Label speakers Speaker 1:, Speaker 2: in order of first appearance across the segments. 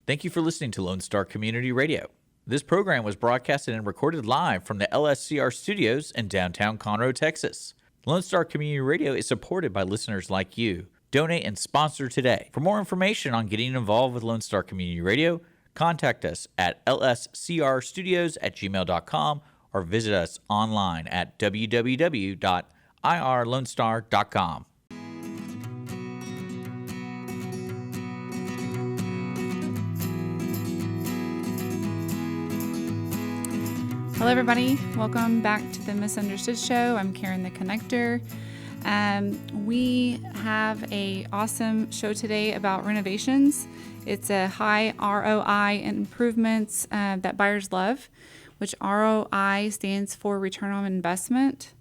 Speaker 1: Thank you for listening to Lone Star Community Radio. This program was broadcasted and recorded live from the LSCR studios in downtown Conroe, Texas. Lone Star Community Radio is supported by listeners like you. Donate and sponsor today. For more information on getting involved with Lone Star Community Radio, contact us at lscrstudios@gmail.com or visit us online at www.irlonestar.com.
Speaker 2: Hello, everybody. Welcome back to the Misunderstood Show. I'm Karen The Konnector. We have a awesome show today about renovations. It's a high ROI improvements that buyers love, which ROI stands for return on investment.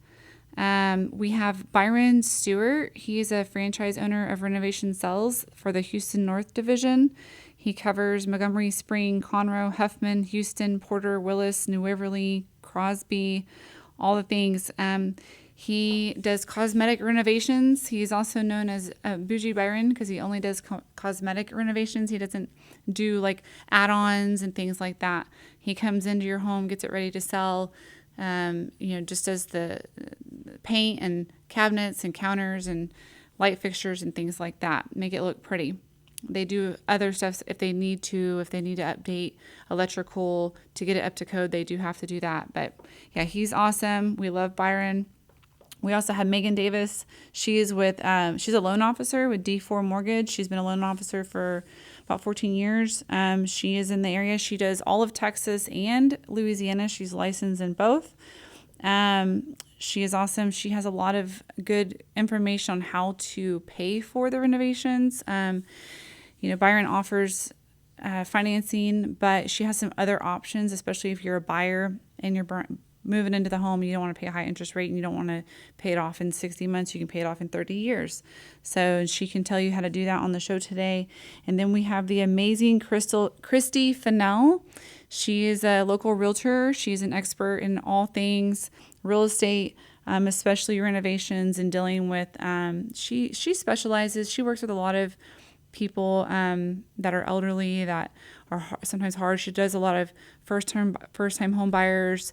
Speaker 2: We have Byron Stewart. He's a franchise owner of Renovation Sales for the Houston North Division. He covers Montgomery, Spring, Conroe, Huffman, Houston, Porter, Willis, New Waverly, Crosby, all the things. He does cosmetic renovations. He's also known as Bougie Byron because he only does cosmetic renovations. He doesn't do like add-ons and things like that. He comes into your home, gets it ready to sell, just does the paint and cabinets and counters and light fixtures and things like that. Make it look pretty. They do other stuff if they need to update electrical to get it up to code. They do have to do that. But yeah, he's awesome. We love Byron. We also have Megan Davis. She is with, she's a loan officer with D4 Mortgage. She's been a loan officer for about 14 years. She is in the area. She does all of Texas and Louisiana. She's licensed in both. She is awesome. She has a lot of good information on how to pay for the renovations. Byron offers financing, but she has some other options, especially if you're a buyer and you're moving into the home and you don't want to pay a high interest rate and you don't want to pay it off in 60 months. You can pay it off in 30 years. So she can tell you how to do that on the show today. And then we have the amazing Christi Finnell. She is a local realtor. She's an expert in all things real estate, especially renovations and dealing with, she specializes, she works with a lot of people that are elderly, that are sometimes hard. She does a lot of first-time home buyers.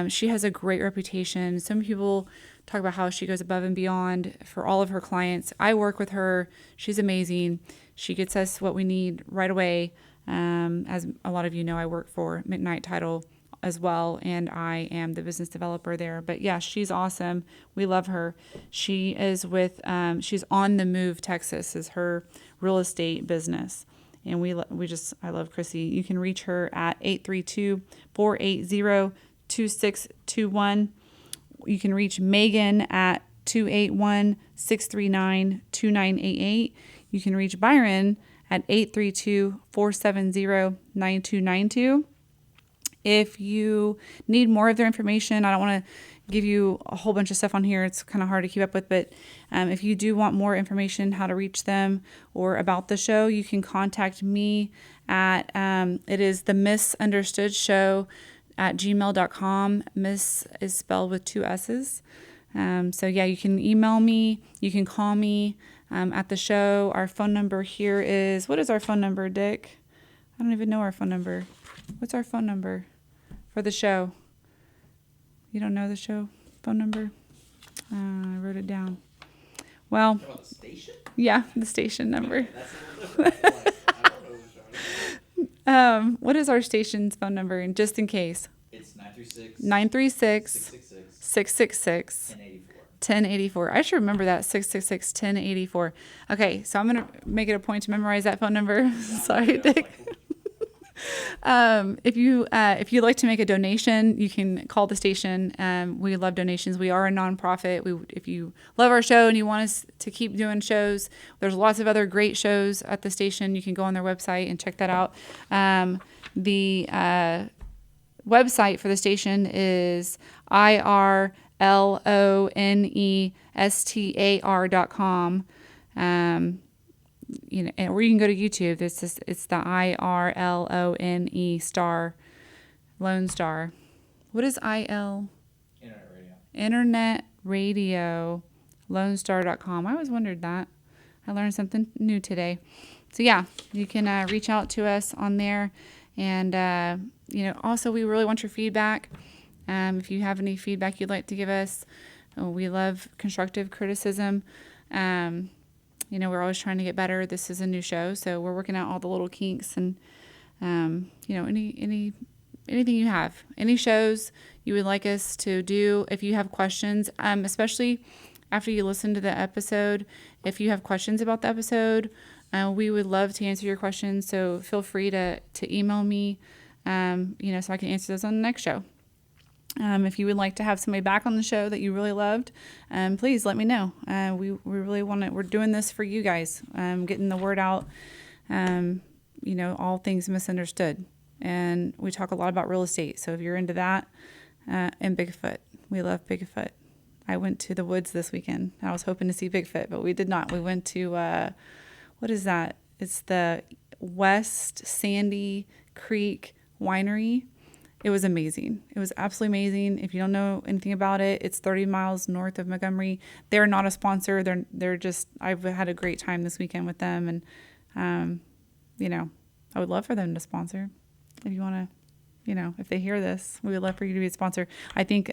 Speaker 2: She has a great reputation. Some people talk about how she goes above and beyond for all of her clients. I work with her. She's amazing. She gets us what we need right away. As a lot of you know, I work for McKnight Title as well, and I am the business developer there. But yeah, she's awesome. We love her. She is with, she's On the Move Texas is her real estate business. And I love Chrissy. You can reach her at 832-480-2621. You can reach Megan at 281-639-2988. You can reach Byron at 832-470-9292. If you need more of their information, I don't want to give you a whole bunch of stuff on here. It's kind of hard to keep up with, but if you do want more information, how to reach them or about the show, you can contact me at, it is themissunderstoodshow at gmail.com. Miss is spelled with 2 S's. So yeah, you can email me, you can call me at the show. Our phone number here is, what is our phone number, Dick? I don't even know our phone number. What's our phone number for the show? You don't know the show phone number? I wrote it down. Well, the station? Yeah, the station number. What is our station's phone number? And just in case.
Speaker 1: It's 936
Speaker 2: 666 1084. I should remember that, 666-1084. Okay, so I'm going to make it a point to memorize that phone number. Sorry, Dick. If you'd like to make a donation, you can call the station. We love donations. We are a nonprofit. If you love our show and you want us to keep doing shows, there's lots of other great shows at the station. You can go on their website and check that out. The website for the station is irlonestar.com. Or you can go to YouTube. It's the IRLONE star, Lone Star. What is IL?
Speaker 1: Internet radio.
Speaker 2: Internet radio, lonestar.com. I always wondered that. I learned something new today. yeah, you can reach out to us on there. And, also we really want your feedback. If you have any feedback you'd like to give us, we love constructive criticism. We're always trying to get better. This is a new show, so we're working out all the little kinks and, anything you have, any shows you would like us to do. If you have questions, especially after you listen to the episode, if you have questions about the episode, we would love to answer your questions. So feel free to email me, so I can answer those on the next show. If you would like to have somebody back on the show that you really loved, please let me know. We really want to, we're doing this for you guys, getting the word out, all things misunderstood. And we talk a lot about real estate. So if you're into that, and Bigfoot, we love Bigfoot. I went to the woods this weekend. I was hoping to see Bigfoot, but we did not. We went to, what is that? It's the West Sandy Creek Winery. It was amazing. It was absolutely amazing. If you don't know anything about it, it's 30 miles north of Montgomery. They're not a sponsor. They're just, I've had a great time this weekend with them. And, I would love for them to sponsor. If you want to, if they hear this, we would love for you to be a sponsor. I think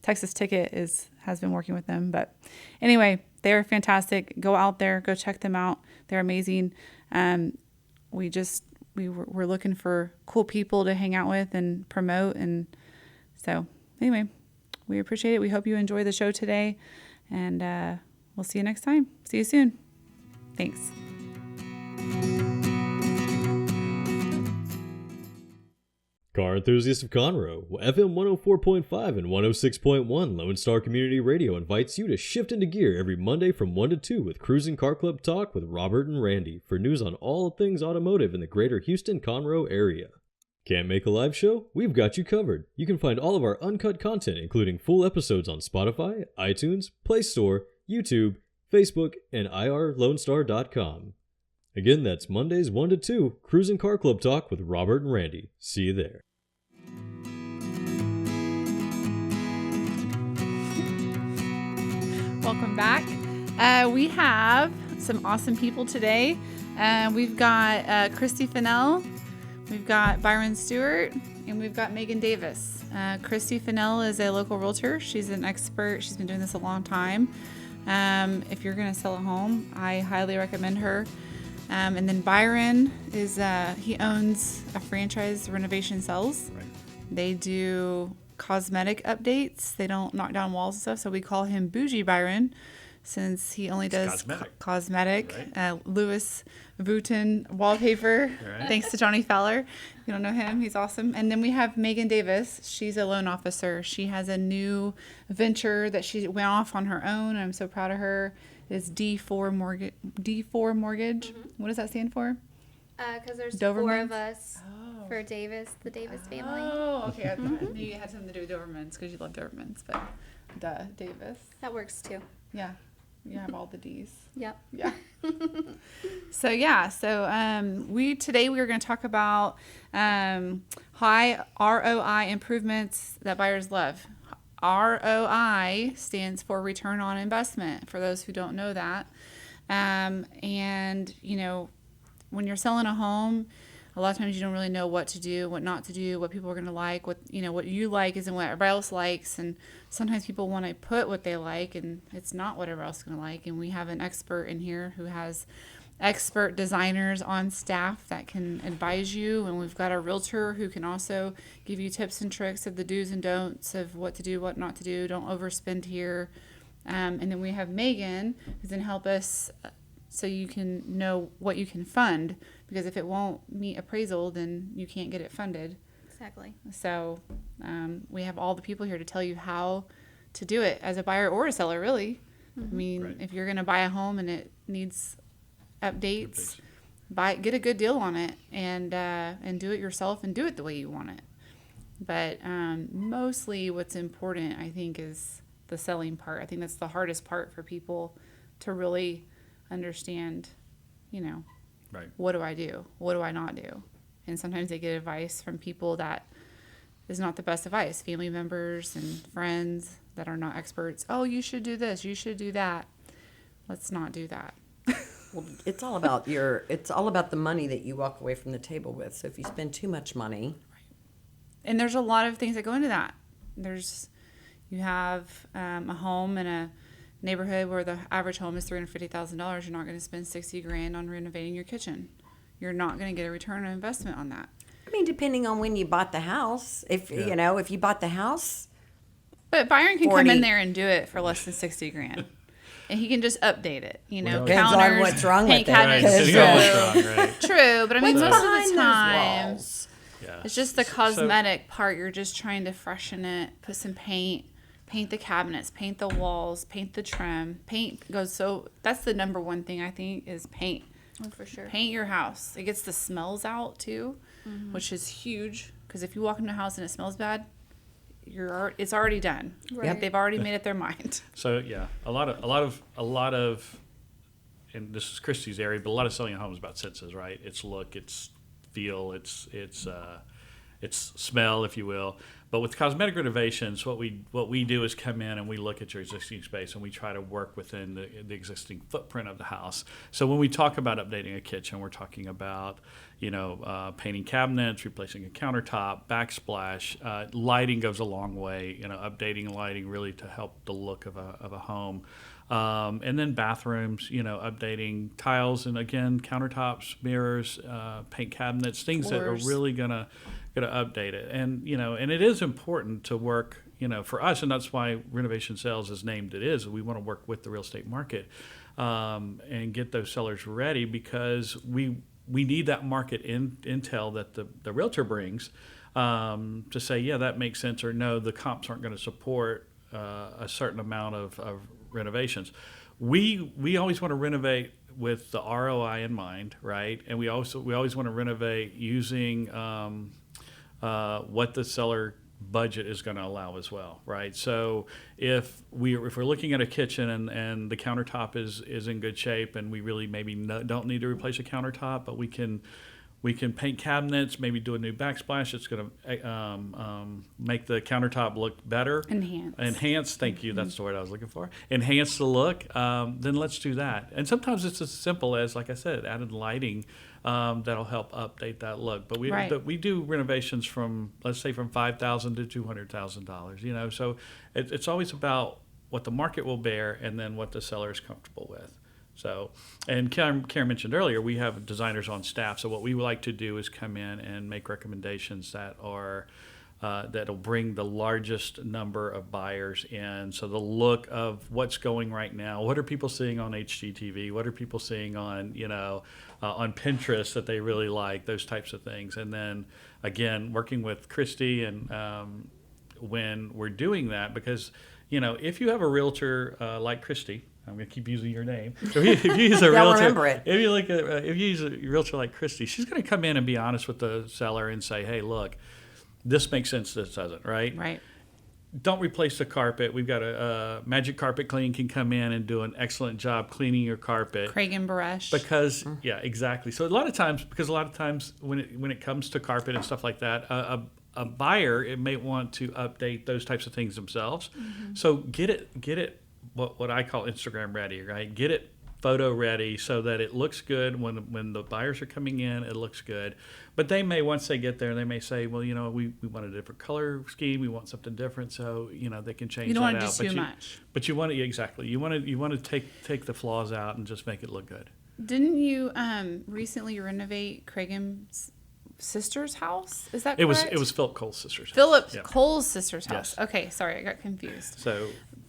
Speaker 2: Texas Ticket has been working with them. But anyway, they're fantastic. Go out there. Go check them out. They're amazing. We're looking for cool people to hang out with and promote. And so anyway, we appreciate it. We hope you enjoy the show today. And we'll see you next time. See you soon. Thanks.
Speaker 3: Car enthusiasts of Conroe, FM 104.5 and 106.1 Lone Star Community Radio invites you to shift into gear every Monday from 1 to 2 with Cruising Car Club Talk with Robert and Randy for news on all things automotive in the greater Houston-Conroe area. Can't make a live show? We've got you covered. You can find all of our uncut content, including full episodes on Spotify, iTunes, Play Store, YouTube, Facebook, and irlonestar.com. Again, that's Mondays 1 to 2, Cruising Car Club Talk with Robert and Randy. See you there.
Speaker 2: Welcome back. We have some awesome people today. We've got Christi Finnell, we've got Byron Stewart, and we've got Megan Davis. Christi Finnell is a local realtor. She's an expert. She's been doing this a long time. If you're going to sell a home, I highly recommend her. And then Byron is, he owns a franchise, Renovation Sells.
Speaker 1: Right.
Speaker 2: They do cosmetic updates. They don't knock down walls and stuff. So we call him Bougie Byron since he only does cosmetic. Right. Louis Vuitton wallpaper. Right. Thanks to Johnny Fowler. If you don't know him, he's awesome. And then we have Megan Davis. She's a loan officer. She has a new venture that she went off on her own. I'm so proud of her. It's D4 Mortgage. Mm-hmm. What does that stand for?
Speaker 4: Because there's
Speaker 2: Dobermans?
Speaker 4: 4 of us for Davis, the Davis family.
Speaker 2: Oh, okay. I knew you had something to do with Dobermans because you love Dobermans, but Davis.
Speaker 4: That works too.
Speaker 2: Yeah. You have all the D's.
Speaker 4: Yep.
Speaker 2: Yeah. So today we are going to talk about high ROI improvements that buyers love. ROI stands for return on investment, for those who don't know that. And when you're selling a home, a lot of times you don't really know what to do, what not to do, what people are going to like, what you like isn't what everybody else likes. And sometimes people want to put what they like and it's not what everybody else is going to like. And we have an expert in here who has expert designers on staff that can advise you. And we've got a realtor who can also give you tips and tricks of the do's and don'ts of what to do, what not to do. Don't overspend here. And then we have Megan who's going to help us so you can know what you can fund, because if it won't meet appraisal, then you can't get it funded.
Speaker 4: Exactly.
Speaker 2: So we have all the people here to tell you how to do it as a buyer or a seller, really. Mm-hmm. I mean, right. If you're going to buy a home and it needs updates, get a good deal on it and do it yourself and do it the way you want it. But mostly what's important, I think, is the selling part. I think that's the hardest part for people to really understand, right. What do I do? What do I not do? And sometimes they get advice from people that is not the best advice, family members and friends that are not experts. Oh, you should do this. You should do that. Let's not do that.
Speaker 5: Well, it's all about the money that you walk away from the table with. So if you spend too much money,
Speaker 2: And there's a lot of things that go into that. You have a home in a neighborhood where the average home is $350,000. You're not going to spend $60,000 on renovating your kitchen. You're not going to get a return on investment on that.
Speaker 5: I mean, depending on when you bought the house, if you bought the house,
Speaker 2: But Byron can
Speaker 5: 40.
Speaker 2: come in there and do it for less than $60,000. And he can just update it,
Speaker 5: depends
Speaker 2: counters,
Speaker 5: on what's wrong
Speaker 2: paint
Speaker 5: with it.
Speaker 2: cabinets.
Speaker 5: Right,
Speaker 1: depending on what's wrong, right?
Speaker 2: True, but I mean,
Speaker 5: what's
Speaker 2: most of
Speaker 5: behind
Speaker 2: the
Speaker 5: those
Speaker 2: time,
Speaker 5: walls?
Speaker 1: Yeah.
Speaker 2: it's just the cosmetic part. You're just trying to freshen it, put some paint the cabinets, paint the walls, paint the trim. That's the number one thing I think is paint.
Speaker 4: Oh, for sure.
Speaker 2: Paint your house. It gets the smells out too, which is huge. Because if you walk into a house and it smells bad, it's already done.
Speaker 4: Right. Yep.
Speaker 2: They've already made up their mind.
Speaker 6: So yeah, a lot of, and this is Christi's area, but a lot of selling a home is about senses, right? It's look, it's feel, it's smell, if you will. But with cosmetic renovations, what we do is come in and we look at your existing space and we try to work within the existing footprint of the house. So when we talk about updating a kitchen, we're talking about painting cabinets, replacing a countertop, backsplash. Lighting goes a long way. Updating lighting really to help the look of a home. And then bathrooms, updating tiles and again countertops, mirrors, paint cabinets, things that are
Speaker 2: Floors.
Speaker 6: really gonna update it. And and it is important to work, for us, and that's why Renovation Sales is named it is. We want to work with the real estate market and get those sellers ready because we need that market intel that the realtor brings to say, yeah, that makes sense, or no, the comps aren't going to support a certain amount of renovations. We always want to renovate with the ROI in mind, right? And we always want to renovate using what the seller budget is going to allow as well, right? So if we're looking at a kitchen and the countertop is in good shape and we really maybe don't need to replace a countertop, but we can paint cabinets, maybe do a new backsplash. It's going to make the countertop look better. Enhance. Thank you. That's the word I was looking for. Enhance the look. Then let's do that. And sometimes it's as simple as, like I said, added lighting that'll help update that look. But we do renovations from, let's say, from $5,000 to $200,000. So it's always about what the market will bear and then what the seller is comfortable with. So, and Karen mentioned earlier, we have designers on staff. So what we would like to do is come in and make recommendations that are that'll bring the largest number of buyers in. So the look of what's going right now. What are people seeing on HGTV? What are people seeing on on Pinterest that they really like? Those types of things. And then again, working with Christi and when we're doing that, because if you have a realtor like Christi. I'm going to keep using your name. If you use a realtor,
Speaker 5: remember it.
Speaker 6: if you use a realtor like Christi, she's going to come in and be honest with the seller and say, "Hey, look, this makes sense. This doesn't." Right?
Speaker 2: Right.
Speaker 6: Don't replace the carpet. We've got a Magic Carpet Clean can come in and do an excellent job cleaning your carpet.
Speaker 2: Craig and Baresh.
Speaker 6: Because yeah, exactly. So a lot of times when it comes to carpet and stuff like that, a buyer may want to update those types of things themselves. Mm-hmm. So get it. What I call Instagram ready, right? Get it photo ready so that it looks good when the buyers are coming in. It looks good, but they may, once they get there, they may say, well, we want a different color scheme. We want something different, so they can change.
Speaker 2: You don't
Speaker 6: that
Speaker 2: want to
Speaker 6: out.
Speaker 2: do too much.
Speaker 6: But you want to exactly. You want to take the flaws out and just make it look good.
Speaker 2: Didn't you recently renovate Craig's sister's house? Is that
Speaker 6: It
Speaker 2: correct?
Speaker 6: was Philip Cole's sister's house.
Speaker 2: Philip
Speaker 6: Yeah.
Speaker 2: Cole's sister's house.
Speaker 6: Yes.
Speaker 2: Okay, sorry, I got confused.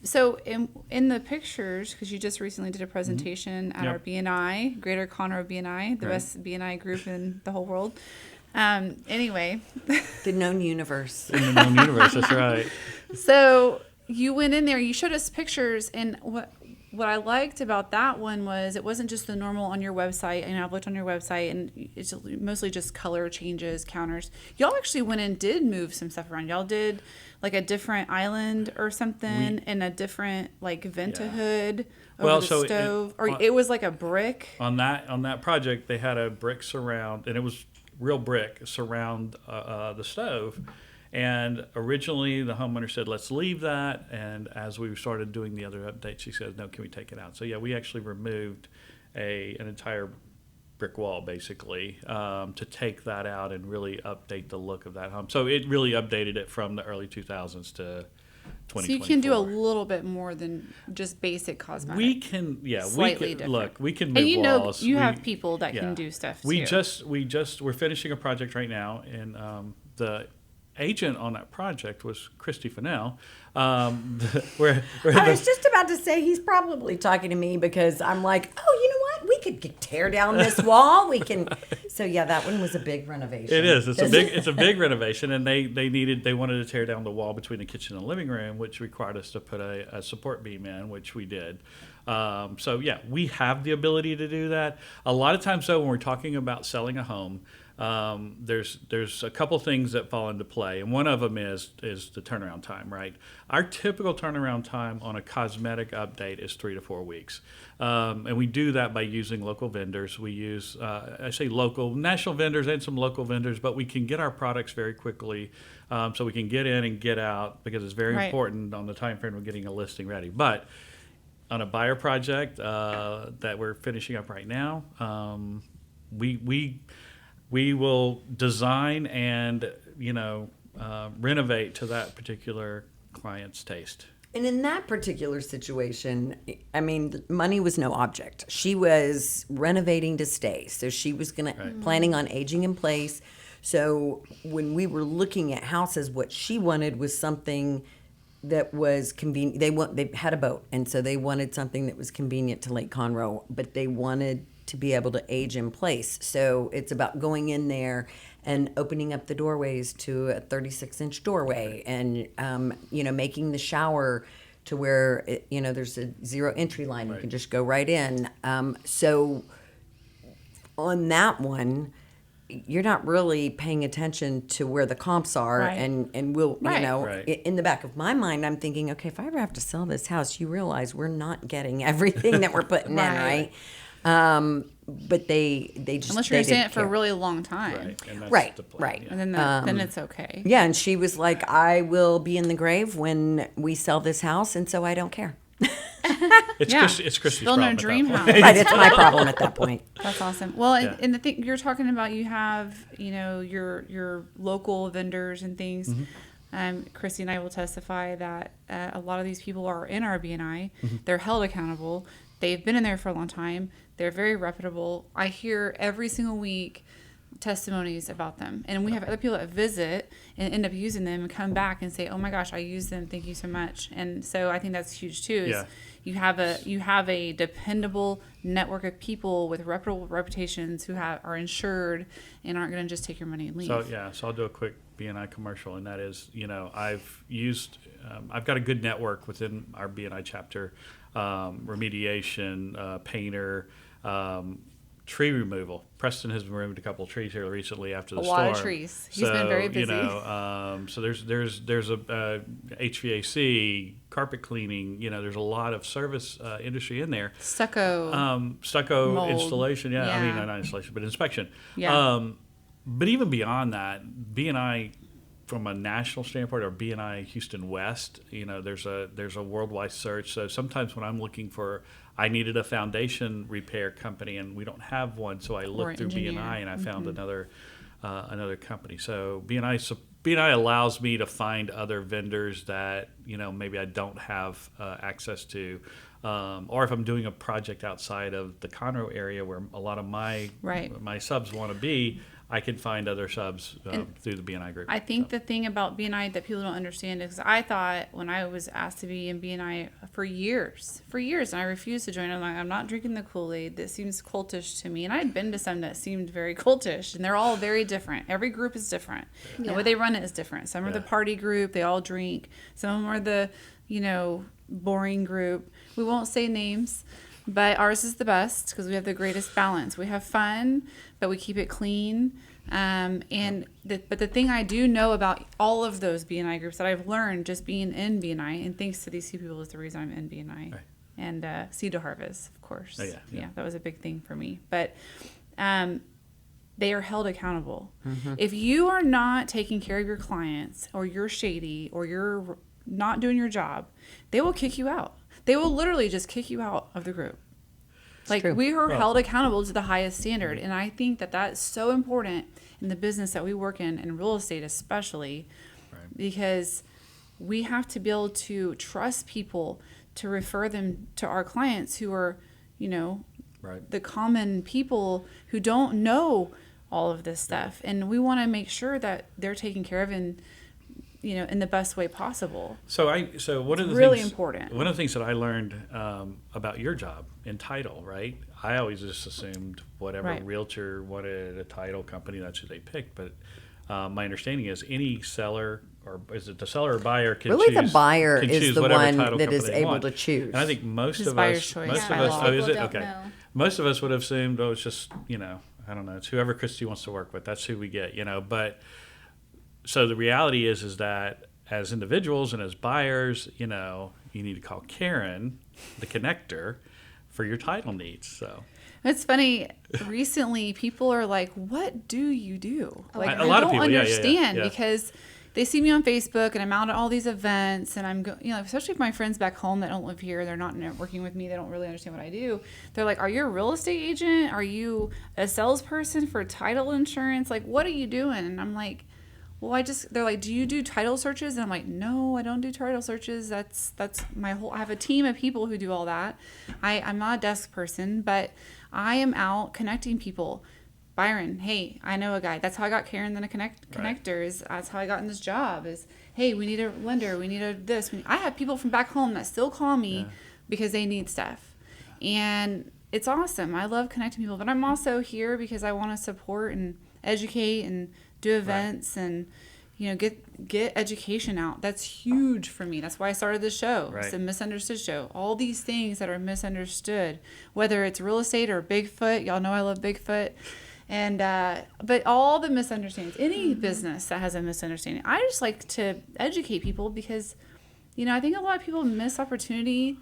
Speaker 6: So
Speaker 2: in the pictures, because you just recently did a presentation at
Speaker 6: Yep.
Speaker 2: our BNI, Greater Conroe BNI, the
Speaker 6: Right.
Speaker 2: best BNI group in the whole world. Anyway,
Speaker 5: The known universe.
Speaker 6: in the known universe, that's right.
Speaker 2: so you went in there, you showed us pictures, and what I liked about that one was it wasn't just the normal on your website. And I've looked on your website, and it's mostly just color changes, counters. Y'all actually went and did move some stuff around. Y'all did like a different island or something, and a different like Ventahood over the stove, it was like a brick.
Speaker 6: On that project, they had a brick surround, and it was real brick surround the stove. And originally, the homeowner said, "Let's leave that." And as we started doing the other updates, she said, "No, can we take it out?" So yeah, we actually removed an entire brick wall basically to take that out and really update the look of that home. So it really updated it from the early 2000s to 2024.
Speaker 2: So you can do a little bit more than just basic cosmetics.
Speaker 6: We can, yeah,
Speaker 2: Slightly
Speaker 6: we can
Speaker 2: different.
Speaker 6: look. We can move
Speaker 2: And you know,
Speaker 6: walls.
Speaker 2: you
Speaker 6: We-
Speaker 2: have people that
Speaker 6: yeah.
Speaker 2: can do stuff
Speaker 6: We're
Speaker 2: too.
Speaker 6: finishing a project right now, and the agent on that project was Christi Finnell. Where
Speaker 5: I was just about to say he's probably talking to me because I'm like, oh, you know what? We could tear down this wall. We can. So yeah, that one was a big renovation.
Speaker 6: It is. It's a big renovation, and they wanted to tear down the wall between the kitchen and living room, which required us to put a support beam in, which we did. So yeah, we have the ability to do that. A lot of times, though, when we're talking about selling a home, there's a couple things that fall into play, and one of them is the turnaround time, right? Our typical turnaround time on a cosmetic update is 3 to 4 weeks, and we do that by using local vendors. We use, I say local, national vendors and some local vendors, but we can get our products very quickly, so we can get in and get out because it's very
Speaker 2: Right. important
Speaker 6: on the time frame of getting a listing ready. But on a buyer project that we're finishing up right now, we will design and renovate to that particular client's taste.
Speaker 5: And in that particular situation, I mean, money was no object. She was renovating to stay, so she was planning on aging in place. So when we were looking at houses, what she wanted was something that was convenient. They had a boat, and so they wanted something that was convenient to Lake Conroe, but they wanted to be able to age in place. So it's about going in there and opening up the doorways to a 36-inch doorway, and making the shower to where there's a zero entry line. You can just go right in. So on that one, you're not really paying attention to where the comps are,
Speaker 2: Right.
Speaker 5: and we'll,
Speaker 2: Right.
Speaker 6: Right.
Speaker 5: in the back of my mind, I'm thinking, okay, if I ever have to sell this house, you realize we're not getting everything that we're putting in,
Speaker 2: Right.
Speaker 5: right? But they just
Speaker 2: Unless
Speaker 5: they
Speaker 2: you're saying
Speaker 5: didn't
Speaker 2: it for a
Speaker 5: care.
Speaker 2: really long time.
Speaker 6: Right. And that's
Speaker 5: Right,
Speaker 6: the plan.
Speaker 5: right.
Speaker 6: Yeah.
Speaker 2: And then it's okay.
Speaker 5: Yeah, and she was like, I will be in the grave when we sell this house, and so I don't care.
Speaker 6: It's
Speaker 2: Yeah.
Speaker 6: Christi's
Speaker 2: Building
Speaker 6: problem
Speaker 2: a dream
Speaker 6: at that
Speaker 2: house.
Speaker 6: point.
Speaker 5: Right, it's my problem at that point.
Speaker 2: That's awesome. Well,
Speaker 6: Yeah.
Speaker 2: and the thing you're talking about, you have, your local vendors and things.
Speaker 6: Mm-hmm.
Speaker 2: Christy and I will testify that a lot of these people are in our BNI.
Speaker 6: Mm-hmm.
Speaker 2: They're held accountable. They've been in there for a long time. They're very reputable. I hear every single week testimonies about them, and we have other people that visit and end up using them and come back and say, "Oh my gosh, I use them. Thank you so much." And so I think that's huge too. Is
Speaker 6: Yeah.
Speaker 2: you have a dependable network of people with reputable reputations who are insured and aren't going to just take your money and leave.
Speaker 6: So I'll do a quick BNI commercial, and that is, I've got a good network within our BNI chapter, remediation, painter, tree removal. Preston has removed a couple of trees here recently after the
Speaker 2: A
Speaker 6: storm.
Speaker 2: lot of trees. He's been very busy.
Speaker 6: So there's a HVAC, carpet cleaning. There's a lot of service industry in there.
Speaker 2: Stucco.
Speaker 6: Stucco
Speaker 2: Mold.
Speaker 6: installation. Yeah, I
Speaker 2: Yeah.
Speaker 6: mean not installation, but inspection.
Speaker 2: Yeah.
Speaker 6: But even beyond that, BNI from a national standpoint, or BNI Houston West, there's a worldwide search. So sometimes when I'm looking for, I needed a foundation repair company, and we don't have one, so I looked through
Speaker 2: engineer.
Speaker 6: BNI and I found another company. So BNI allows me to find other vendors that maybe I don't have access to, or if I'm doing a project outside of the Conroe area where a lot of my subs want to be, I can find other subs through the BNI group.
Speaker 2: I think the thing about BNI that people don't understand is I thought when I was asked to be in BNI for years, and I refused to join. I'm like, I'm not drinking the Kool-Aid. That seems cultish to me. And I'd been to some that seemed very cultish, and they're all very different. Every group is different. The way they run it is different. Some are the party group. They all drink. Some of them are the, boring group. We won't say names. But ours is the best because we have the greatest balance. We have fun, but we keep it clean. But the thing I do know about all of those BNI groups that I've learned just being in BNI, and thanks to these two people is the reason I'm in BNI, and Seed to Harvest, of course.
Speaker 6: Oh, yeah.
Speaker 2: That was a big thing for me. But they are held accountable. If you are not taking care of your clients, or you're shady, or you're not doing your job, they will kick you out. They will literally just kick you out of the group. Like
Speaker 5: true.
Speaker 2: we are held accountable to the highest standard. And I think that that's so important in the business that we work in real estate especially, because we have to be able to trust people to refer them to our clients who are, you know, the common people who don't know all of this stuff. And we want to make sure that they're taken care of in, you know, in the best way possible.
Speaker 6: So one of the
Speaker 2: really
Speaker 6: things,
Speaker 2: important.
Speaker 6: One of the things that I learned about your job in title, right? I always just assumed whatever realtor wanted a title company, that's who they picked. But my understanding is any seller, or is it the seller or buyer, can
Speaker 5: Really,
Speaker 6: choose,
Speaker 5: the buyer
Speaker 6: can
Speaker 5: is
Speaker 6: choose
Speaker 5: the
Speaker 6: whatever
Speaker 5: one
Speaker 6: title
Speaker 5: that
Speaker 6: company
Speaker 5: is
Speaker 6: they
Speaker 5: able
Speaker 6: want.
Speaker 5: to choose.
Speaker 6: And I think most
Speaker 2: It's
Speaker 6: of
Speaker 2: buyer's
Speaker 6: us,
Speaker 2: choice.
Speaker 6: most
Speaker 2: Yeah,
Speaker 6: of us,
Speaker 2: most
Speaker 6: oh, is
Speaker 4: people
Speaker 6: it
Speaker 4: don't
Speaker 6: okay?
Speaker 4: know.
Speaker 6: Most of us would have assumed, oh, it's just, you know, I don't know, it's whoever Christi wants to work with. That's who we get, you know. But so the reality is that as individuals and as buyers, you know, you need to call Karen, the Konnector, for your title needs. So
Speaker 2: It's funny. Recently, people are like, "What do you do?" Like,
Speaker 6: A lot of
Speaker 2: I don't
Speaker 6: people, yeah,
Speaker 2: understand
Speaker 6: yeah.
Speaker 2: because they see me on Facebook and I'm out at all these events and I'm, you know, especially if my friends back home that don't live here, they're not networking with me, they don't really understand what I do. They're like, "Are you a real estate agent? Are you a salesperson for title insurance? Like, what are you doing?" And I'm like, well, they're like, "Do you do title searches?" And I'm like, "No, I don't do title searches. That's my whole, I have a team of people who do all that. I'm not a desk person, but I am out connecting people. Byron, hey, I know a guy. That's how I got Karen the Konnector. That's how I got in this job is, hey, we need a lender. We need a this. I have people from back home that still call me because they need stuff. And it's awesome. I love connecting people, but I'm also here because I want to support and educate and do events and, you know, get education out. That's huge for me. That's why I started this show. It's the Misunderstood Show. All these things that are misunderstood, whether it's real estate or Bigfoot. Y'all know I love Bigfoot. And but all the misunderstandings, any business that has a misunderstanding, I just like to educate people because, you know, I think a lot of people miss opportunity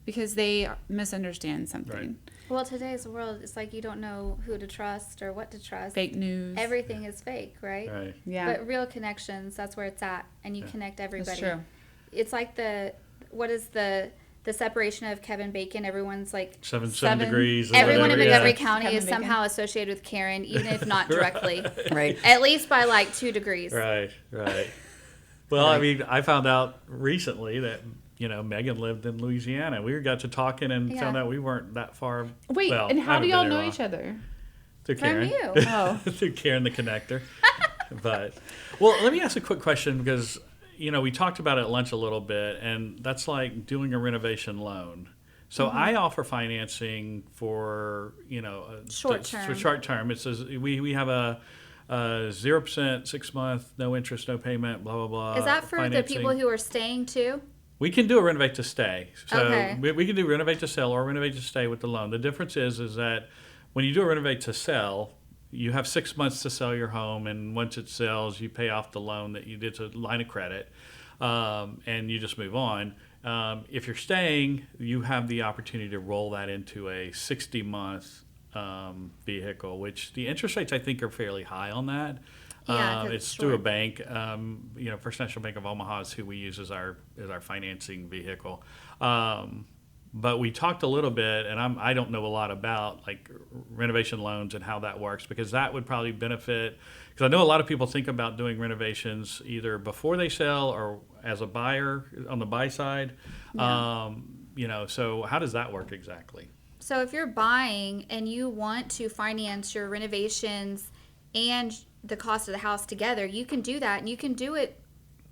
Speaker 2: because they misunderstand something.
Speaker 6: Right.
Speaker 4: Well, today's world, it's like you don't know who to trust or what to trust.
Speaker 2: Fake news.
Speaker 4: Everything is fake, right?
Speaker 6: Right.
Speaker 2: Yeah.
Speaker 4: But real connections, that's where it's at, and you connect everybody.
Speaker 2: That's true.
Speaker 4: It's like the separation of Kevin Bacon. Everyone's like
Speaker 6: Seven
Speaker 2: Seven.
Speaker 6: degrees. or
Speaker 4: everyone in
Speaker 6: whatever,
Speaker 4: Montgomery
Speaker 6: yeah.
Speaker 4: County
Speaker 2: Kevin
Speaker 4: is
Speaker 2: Bacon.
Speaker 4: somehow associated with Karen, even if not directly.
Speaker 5: Right.
Speaker 4: At least by like 2 degrees.
Speaker 6: Right. Well, I mean, I found out recently that, you know, Megan lived in Louisiana. We got to talking and
Speaker 4: Yeah.
Speaker 6: found out we weren't that far.
Speaker 2: Wait,
Speaker 6: well,
Speaker 2: and
Speaker 6: I
Speaker 2: how
Speaker 6: haven't
Speaker 2: do y'all
Speaker 6: been there
Speaker 2: know
Speaker 6: long.
Speaker 2: each other?
Speaker 6: Through
Speaker 4: From
Speaker 6: Karen.
Speaker 4: you.
Speaker 2: Oh.
Speaker 6: Through Karen the Konnector. But, well, let me ask a quick question because, you know, we talked about it at lunch a little bit, and that's like doing a renovation loan. So I offer financing for, you know,
Speaker 4: Short term.
Speaker 6: For short term. It says we have a 0% 6 month, no interest, no payment, blah blah blah.
Speaker 4: Is that for
Speaker 6: financing.
Speaker 4: the people who are staying too?
Speaker 6: We can do a renovate to stay. So
Speaker 4: Okay.
Speaker 6: we can do renovate to sell or renovate to stay with the loan. The difference is that when you do a renovate to sell, you have 6 months to sell your home, and once it sells, you pay off the loan that you did to line of credit, and you just move on. If you're staying, you have the opportunity to roll that into a 60-month vehicle, which the interest rates I think are fairly high on that.
Speaker 4: Yeah, 'cause
Speaker 6: it's
Speaker 4: it's
Speaker 6: through a
Speaker 4: short.
Speaker 6: bank. You know, First National Bank of Omaha is who we use as our financing vehicle. But we talked a little bit, and I don't know a lot about like renovation loans and how that works, because that would probably benefit. Because I know a lot of people think about doing renovations either before they sell or as a buyer on the buy side. You know, so how does that work exactly?
Speaker 4: So if you're buying and you want to finance your renovations and the cost of the house together, you can do that, and you can do it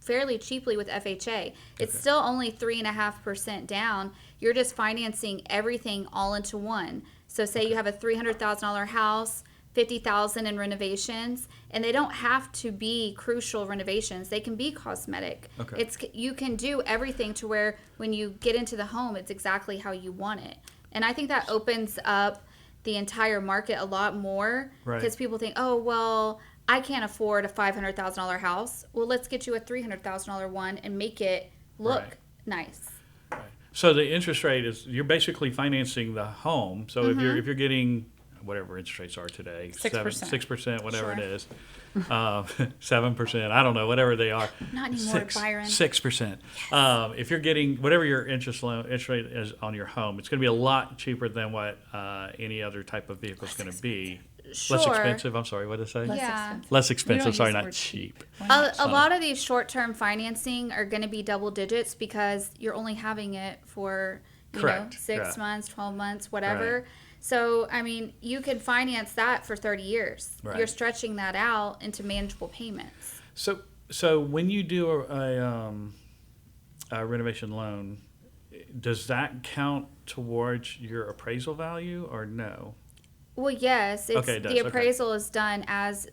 Speaker 4: fairly cheaply with FHA. It's still only 3.5% down. You're just financing everything all into one. So say you have a $300,000 house, $50,000 in renovations, and they don't have to be crucial renovations. They can be cosmetic.
Speaker 6: Okay.
Speaker 4: You can do everything to where when you get into the home, it's exactly how you want it. And I think that opens up the entire market a lot more,
Speaker 6: Right.
Speaker 4: because people think, oh, well, I can't afford a $500,000 house. Well, let's get you a $300,000 one and make it look
Speaker 6: Right.
Speaker 4: nice.
Speaker 6: So the interest rate is, you're basically financing the home. So if you're getting whatever interest rates are today,
Speaker 2: 6%.
Speaker 6: 6%, whatever it
Speaker 4: Sure.
Speaker 6: is, 7%. I don't know, whatever they are.
Speaker 4: Not anymore, Byron.
Speaker 6: 6%. If you're getting whatever your interest rate is on your home, it's going to be a lot cheaper than what any other type of vehicle is going to be.
Speaker 4: Sure.
Speaker 6: Less expensive. I'm sorry. What did I say?
Speaker 4: Yeah.
Speaker 6: Less
Speaker 2: We
Speaker 6: expensive.
Speaker 2: don't
Speaker 6: Sorry,
Speaker 2: use the
Speaker 6: not
Speaker 2: word
Speaker 6: cheap.
Speaker 4: A lot of these short-term financing are going to be double digits because you're only having it for, you know,
Speaker 6: Correct.
Speaker 4: 6
Speaker 6: Yeah.
Speaker 4: months, 12 months, whatever.
Speaker 6: Right.
Speaker 4: So, I mean, you could finance that for 30 years.
Speaker 6: Right.
Speaker 4: You're stretching that out into manageable payments.
Speaker 6: So when you do a renovation loan, does that count towards your appraisal value or no?
Speaker 4: Well, yes, it's,
Speaker 6: Okay, it does,
Speaker 4: the
Speaker 6: okay.
Speaker 4: appraisal is done as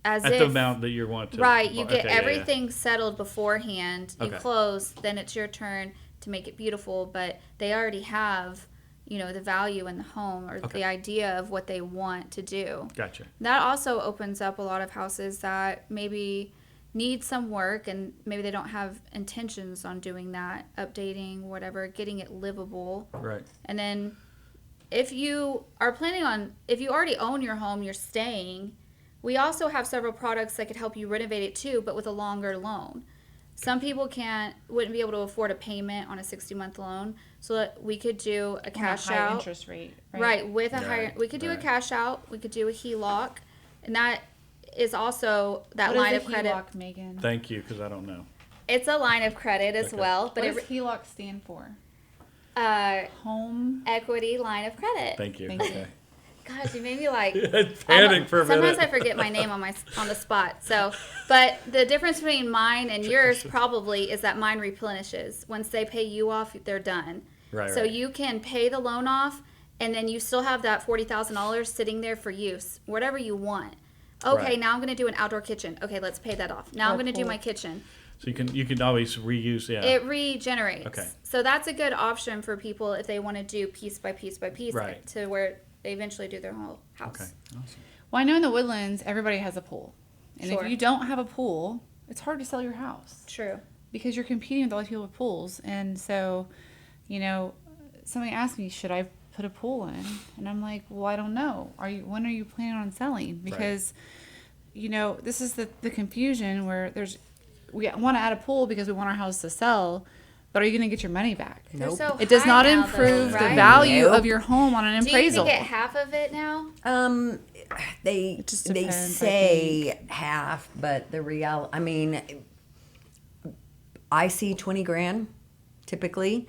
Speaker 6: At
Speaker 4: if
Speaker 6: the amount that you want to.
Speaker 4: right. You get
Speaker 6: okay, yeah, yeah.
Speaker 4: everything settled beforehand. You
Speaker 6: Okay.
Speaker 4: close, then it's your turn to make it beautiful. But they already have, you know, the value in the home or
Speaker 6: Okay.
Speaker 4: the idea of what they want to do.
Speaker 6: Gotcha.
Speaker 4: That also opens up a lot of houses that maybe need some work and maybe they don't have intentions on doing that, updating, whatever, getting it livable.
Speaker 6: Right.
Speaker 4: And then if you are planning on, if you already own your home, you're staying, we also have several products that could help you renovate it too, but with a longer loan. Some people wouldn't be able to afford a payment on a 60-month loan, so that we could do a cash
Speaker 2: high
Speaker 4: out.
Speaker 2: interest rate,
Speaker 4: Right, with a
Speaker 6: Right,
Speaker 4: higher, we could do a
Speaker 6: right.
Speaker 4: cash out, we could do a HELOC, and that is also that
Speaker 2: What
Speaker 4: line
Speaker 2: is
Speaker 4: of
Speaker 2: a
Speaker 4: credit.
Speaker 2: HELOC, Megan?
Speaker 6: Thank you, because I don't know.
Speaker 4: It's a line of credit as
Speaker 6: Okay.
Speaker 4: well,
Speaker 2: What
Speaker 4: but
Speaker 2: does HELOC stand for? Home.
Speaker 4: equity line of credit.
Speaker 6: Thank you.
Speaker 2: Thank you.
Speaker 6: Okay.
Speaker 4: Gosh, you made me like
Speaker 6: Panic for a minute.
Speaker 4: Sometimes I forget my name on the spot. So, but the difference between mine and yours probably is that mine replenishes. Once they pay you off, they're done.
Speaker 6: Right,
Speaker 4: So
Speaker 6: right.
Speaker 4: you can pay the loan off, and then you still have that $40,000 sitting there for use, whatever you want. Okay,
Speaker 6: Right.
Speaker 4: now I'm going to do an outdoor kitchen. Okay, let's pay that off. Now I'm
Speaker 2: Or
Speaker 4: going to do
Speaker 2: pool.
Speaker 4: my kitchen.
Speaker 6: So you can always reuse. Yeah.
Speaker 4: It regenerates.
Speaker 6: Okay.
Speaker 4: So that's a good option for people if they want to do piece by piece by piece
Speaker 6: Right.
Speaker 4: to where they eventually do their whole house.
Speaker 6: Okay. Awesome.
Speaker 2: Well, I know in the Woodlands, everybody has a pool. And
Speaker 4: Sure.
Speaker 2: if you don't have a pool, it's hard to sell your house
Speaker 4: True.
Speaker 2: because you're competing with all these people with pools. And so, you know, somebody asked me, should I put a pool in? And I'm like, well, I don't know. When are you planning on selling? Because, you know, this is the confusion where we want to add a pool because we want our house to sell, but are you going to get your money back?
Speaker 4: They're
Speaker 5: Nope.
Speaker 4: so
Speaker 2: It does
Speaker 4: high
Speaker 2: not
Speaker 4: now,
Speaker 2: improve
Speaker 4: though,
Speaker 2: the
Speaker 4: right?
Speaker 2: value
Speaker 5: Nope.
Speaker 2: of your home on an
Speaker 4: Do you even
Speaker 2: appraisal.
Speaker 4: get half of it now?
Speaker 2: It just
Speaker 5: They
Speaker 2: depends, I
Speaker 5: say half, but the reality, I mean, I see 20 grand typically.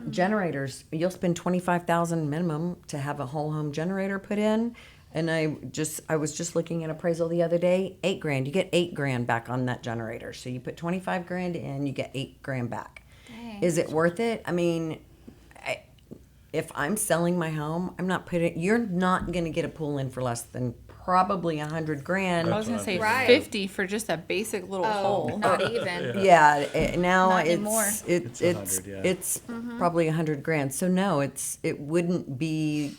Speaker 5: Generators, you'll spend 25,000 minimum to have a whole home generator put in. And I was just looking at appraisal the other day, 8 grand. You get 8 grand back on that generator. So you put 25 grand in, you get 8 grand back.
Speaker 4: Dang.
Speaker 5: Is it worth it? I mean, if I'm selling my home, you're not going to get a pool in for less than probably 100 grand.
Speaker 2: I was going to say
Speaker 4: Right.
Speaker 2: 50 for just a basic little hole.
Speaker 4: Not even.
Speaker 5: Yeah, now
Speaker 4: Not anymore.
Speaker 5: it's
Speaker 6: 100, yeah.
Speaker 5: it's probably 100 grand. So no, it wouldn't be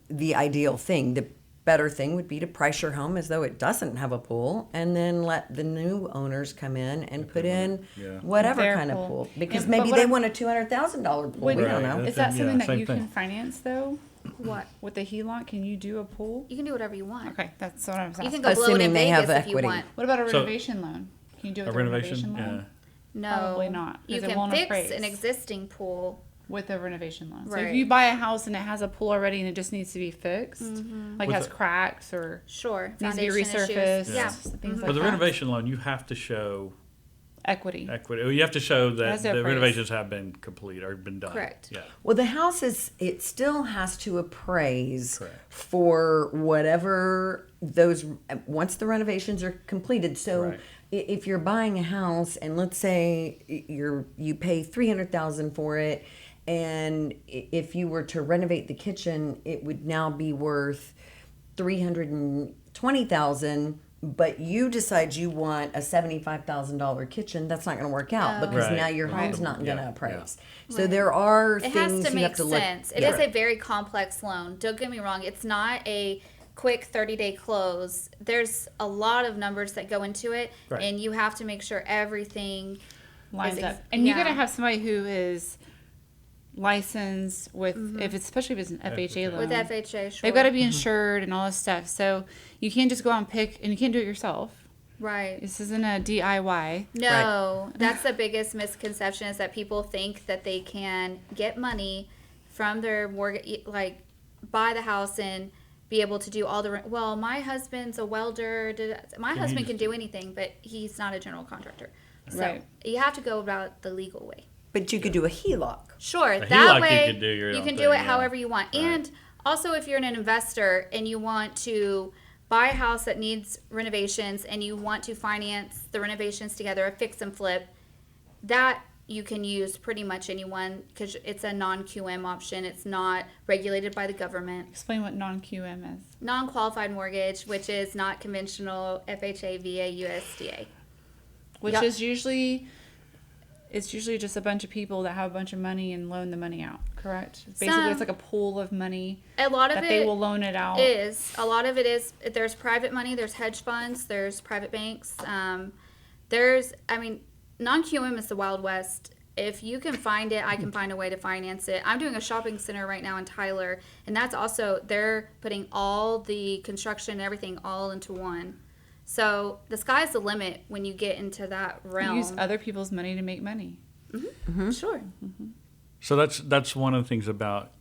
Speaker 5: the ideal thing. The better thing would be to price your home as though it doesn't have a pool, and then let the new owners come in and put in
Speaker 6: Yeah.
Speaker 5: whatever
Speaker 2: Their
Speaker 5: kind
Speaker 2: pool.
Speaker 5: of pool, because
Speaker 2: And- but
Speaker 5: maybe
Speaker 2: what
Speaker 5: they
Speaker 2: I'm-
Speaker 5: want a $200,000 pool. We
Speaker 2: Would-
Speaker 5: don't know.
Speaker 6: Right.
Speaker 2: Is that
Speaker 6: Yeah,
Speaker 2: something that
Speaker 6: same
Speaker 2: you
Speaker 6: thing.
Speaker 2: can finance though?
Speaker 4: What?
Speaker 2: With the HELOC, can you do a pool?
Speaker 4: You can do whatever you want.
Speaker 2: Okay, that's what I was
Speaker 4: You
Speaker 2: asking.
Speaker 4: can go blow it
Speaker 5: Assuming
Speaker 4: in
Speaker 5: they
Speaker 4: Vegas
Speaker 5: have
Speaker 4: if you
Speaker 5: equity.
Speaker 4: want.
Speaker 2: What about a
Speaker 6: So-
Speaker 2: renovation loan? Can you do it
Speaker 6: A
Speaker 2: with a
Speaker 6: renovation.
Speaker 2: renovation
Speaker 6: Yeah.
Speaker 2: loan?
Speaker 4: No.
Speaker 2: Probably not,
Speaker 4: You
Speaker 2: because it
Speaker 4: can
Speaker 2: won't
Speaker 4: fix
Speaker 2: appraise.
Speaker 4: an existing pool.
Speaker 2: With a renovation loan. So
Speaker 4: Right.
Speaker 2: if you buy a house and it has a pool already and it just needs to be fixed, like
Speaker 6: With
Speaker 2: has
Speaker 6: a-
Speaker 2: cracks or
Speaker 4: Sure.
Speaker 2: needs to be
Speaker 4: Foundation
Speaker 2: resurfaced,
Speaker 4: issues. Yeah.
Speaker 2: things like
Speaker 6: For the
Speaker 2: that.
Speaker 6: renovation loan, you have to show
Speaker 2: Equity.
Speaker 6: equity. You have to show that
Speaker 2: Has to
Speaker 6: the
Speaker 2: appraise.
Speaker 6: renovations have been complete or been done.
Speaker 4: Correct.
Speaker 6: Yeah.
Speaker 5: Well, the house it still has to appraise
Speaker 6: Correct.
Speaker 5: for whatever once the renovations are completed. So
Speaker 6: Right.
Speaker 5: if you're buying a house and let's say you pay $300,000 for it, and if you were to renovate the kitchen, it would now be worth $320,000. But you decide you want a $75,000 kitchen, that's not going to work out because
Speaker 6: Right.
Speaker 5: now your
Speaker 6: Right.
Speaker 5: home's not going to
Speaker 6: Yeah.
Speaker 5: appraise. So
Speaker 4: Right.
Speaker 5: there are
Speaker 4: It
Speaker 5: things
Speaker 4: has to
Speaker 5: you have
Speaker 4: make
Speaker 5: to look.
Speaker 4: sense. It
Speaker 5: Yeah.
Speaker 4: is a very complex loan. Don't get me wrong. It's not a quick 30-day close. There's a lot of numbers that go into it,
Speaker 6: Right.
Speaker 4: and you have to make sure everything
Speaker 2: Lines
Speaker 4: is
Speaker 2: up. And you got to
Speaker 4: yeah.
Speaker 2: have somebody who is licensed with, if it's, especially if it's an FHA loan.
Speaker 4: With FHA, sure.
Speaker 2: They've got to be insured and all this stuff. So you can't just go out and pick, and you can't do it yourself.
Speaker 4: Right.
Speaker 2: This isn't a DIY.
Speaker 4: No, that's the biggest misconception, is that people think that they can get money from their mortgage, like buy the house and be able to do all the, well, my husband's a welder. My husband can do anything, but he's not a general contractor. So
Speaker 2: Right.
Speaker 4: you have to go about the legal way.
Speaker 5: But you could do a HELOC.
Speaker 4: Sure,
Speaker 6: A
Speaker 4: that
Speaker 6: HELOC,
Speaker 4: way
Speaker 6: you can do your
Speaker 4: you
Speaker 6: own
Speaker 4: can
Speaker 6: thing,
Speaker 4: do it
Speaker 6: yeah.
Speaker 4: however you want.
Speaker 6: Right.
Speaker 4: And also, if you're an investor and you want to buy a house that needs renovations and you want to finance the renovations together, a fix and flip, that you can use pretty much anyone, because it's a non-QM option. It's not regulated by the government.
Speaker 2: Explain what non-QM is.
Speaker 4: Non-qualified mortgage, which is not conventional FHA, VA, USDA.
Speaker 2: Which
Speaker 4: Yep.
Speaker 2: is usually, it's usually just a bunch of people that have a bunch of money and loan the money out, correct? Basically, it's like a pool of money
Speaker 4: A lot of
Speaker 2: that
Speaker 4: it
Speaker 2: they will loan it out.
Speaker 4: is. A lot of it is, there's private money, there's hedge funds, there's private banks. Non-QM is the Wild West. If you can find it, I can find a way to finance it. I'm doing a shopping center right now in Tyler, and that's also, they're putting all the construction and everything all into one. So the sky's the limit when you get into that realm.
Speaker 2: Use other people's money to make money.
Speaker 4: Sure.
Speaker 6: So that's one of the things about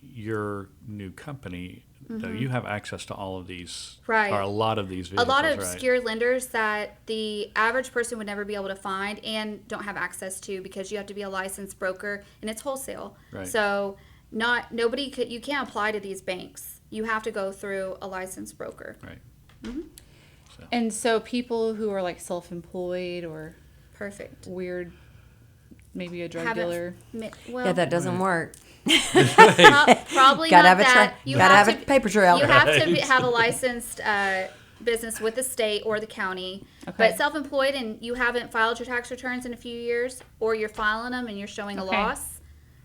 Speaker 6: your new company. Though you have access to all of these,
Speaker 4: Right.
Speaker 6: or a lot of these vehicles,
Speaker 4: A lot of
Speaker 6: right?
Speaker 4: obscure lenders that the average person would never be able to find and don't have access to, because you have to be a licensed broker and it's wholesale.
Speaker 6: Right.
Speaker 4: So you can't apply to these banks. You have to go through a licensed broker.
Speaker 6: Right.
Speaker 2: And so people who are like self-employed or
Speaker 4: Perfect.
Speaker 2: weird, maybe a drug
Speaker 4: Haven't-
Speaker 2: dealer.
Speaker 4: Well,
Speaker 5: Yeah, that doesn't work.
Speaker 4: probably
Speaker 5: Gotta
Speaker 4: not
Speaker 5: have a
Speaker 4: that.
Speaker 5: gotta have a paper trail.
Speaker 4: You have to have a licensed business with the state or the county.
Speaker 2: Okay.
Speaker 4: But self-employed and you haven't filed your tax returns in a few years, or you're filing them and you're showing a
Speaker 2: Okay.
Speaker 4: loss,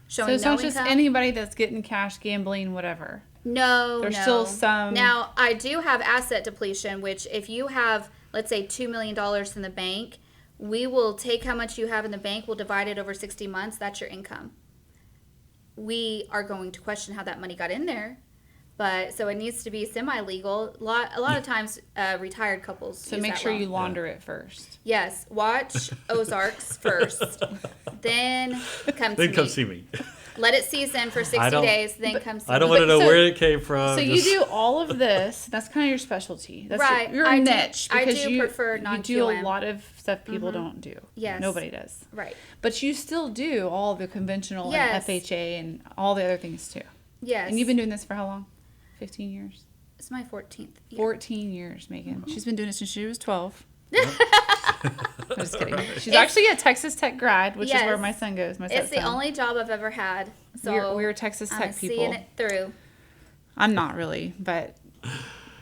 Speaker 4: showing
Speaker 2: So it's
Speaker 4: no
Speaker 2: not just
Speaker 4: income.
Speaker 2: anybody that's getting cash, gambling, whatever.
Speaker 4: No,
Speaker 2: There's
Speaker 4: no.
Speaker 2: still some-
Speaker 4: Now, I do have asset depletion, which if you have, let's say, $2 million in the bank, we will take how much you have in the bank, we'll divide it over 60 months. That's your income. We are going to question how that money got in there. But so it needs to be semi-legal. A lot of times, retired couples.
Speaker 2: So
Speaker 4: use
Speaker 2: make
Speaker 4: that
Speaker 2: sure
Speaker 4: law.
Speaker 2: you launder it first.
Speaker 4: Yes, watch Ozarks first, then come
Speaker 6: Then
Speaker 4: to
Speaker 6: come
Speaker 4: me.
Speaker 6: see me.
Speaker 4: Let it season for 60
Speaker 6: don't-
Speaker 4: days, then come see
Speaker 6: I don't
Speaker 4: me.
Speaker 6: want to know
Speaker 2: so-
Speaker 6: where it came from.
Speaker 2: So you
Speaker 6: just-
Speaker 2: do all of this. That's kind of your specialty. That's
Speaker 4: Right.
Speaker 2: your
Speaker 4: I do-
Speaker 2: niche.
Speaker 4: I
Speaker 2: Because
Speaker 4: do
Speaker 2: you,
Speaker 4: prefer
Speaker 2: you do a
Speaker 4: non-QM.
Speaker 2: lot of stuff people don't do.
Speaker 4: Yes.
Speaker 2: Nobody does.
Speaker 4: Right.
Speaker 2: But you still do all the conventional
Speaker 4: Yes.
Speaker 2: and FHA and all the other things too.
Speaker 4: Yes.
Speaker 2: And you've been doing this for how long? 15 years?
Speaker 4: It's my 14th year.
Speaker 2: 14 years, Megan. She's been doing it since she was 12. I'm just kidding. She's
Speaker 4: It's-
Speaker 2: actually a Texas Tech grad, which is where
Speaker 4: Yes.
Speaker 2: my son goes. My
Speaker 4: It's the
Speaker 2: stepson.
Speaker 4: only job I've ever had. So
Speaker 2: We're Texas
Speaker 4: I'm
Speaker 2: Tech people.
Speaker 4: seeing it through.
Speaker 2: I'm not really, but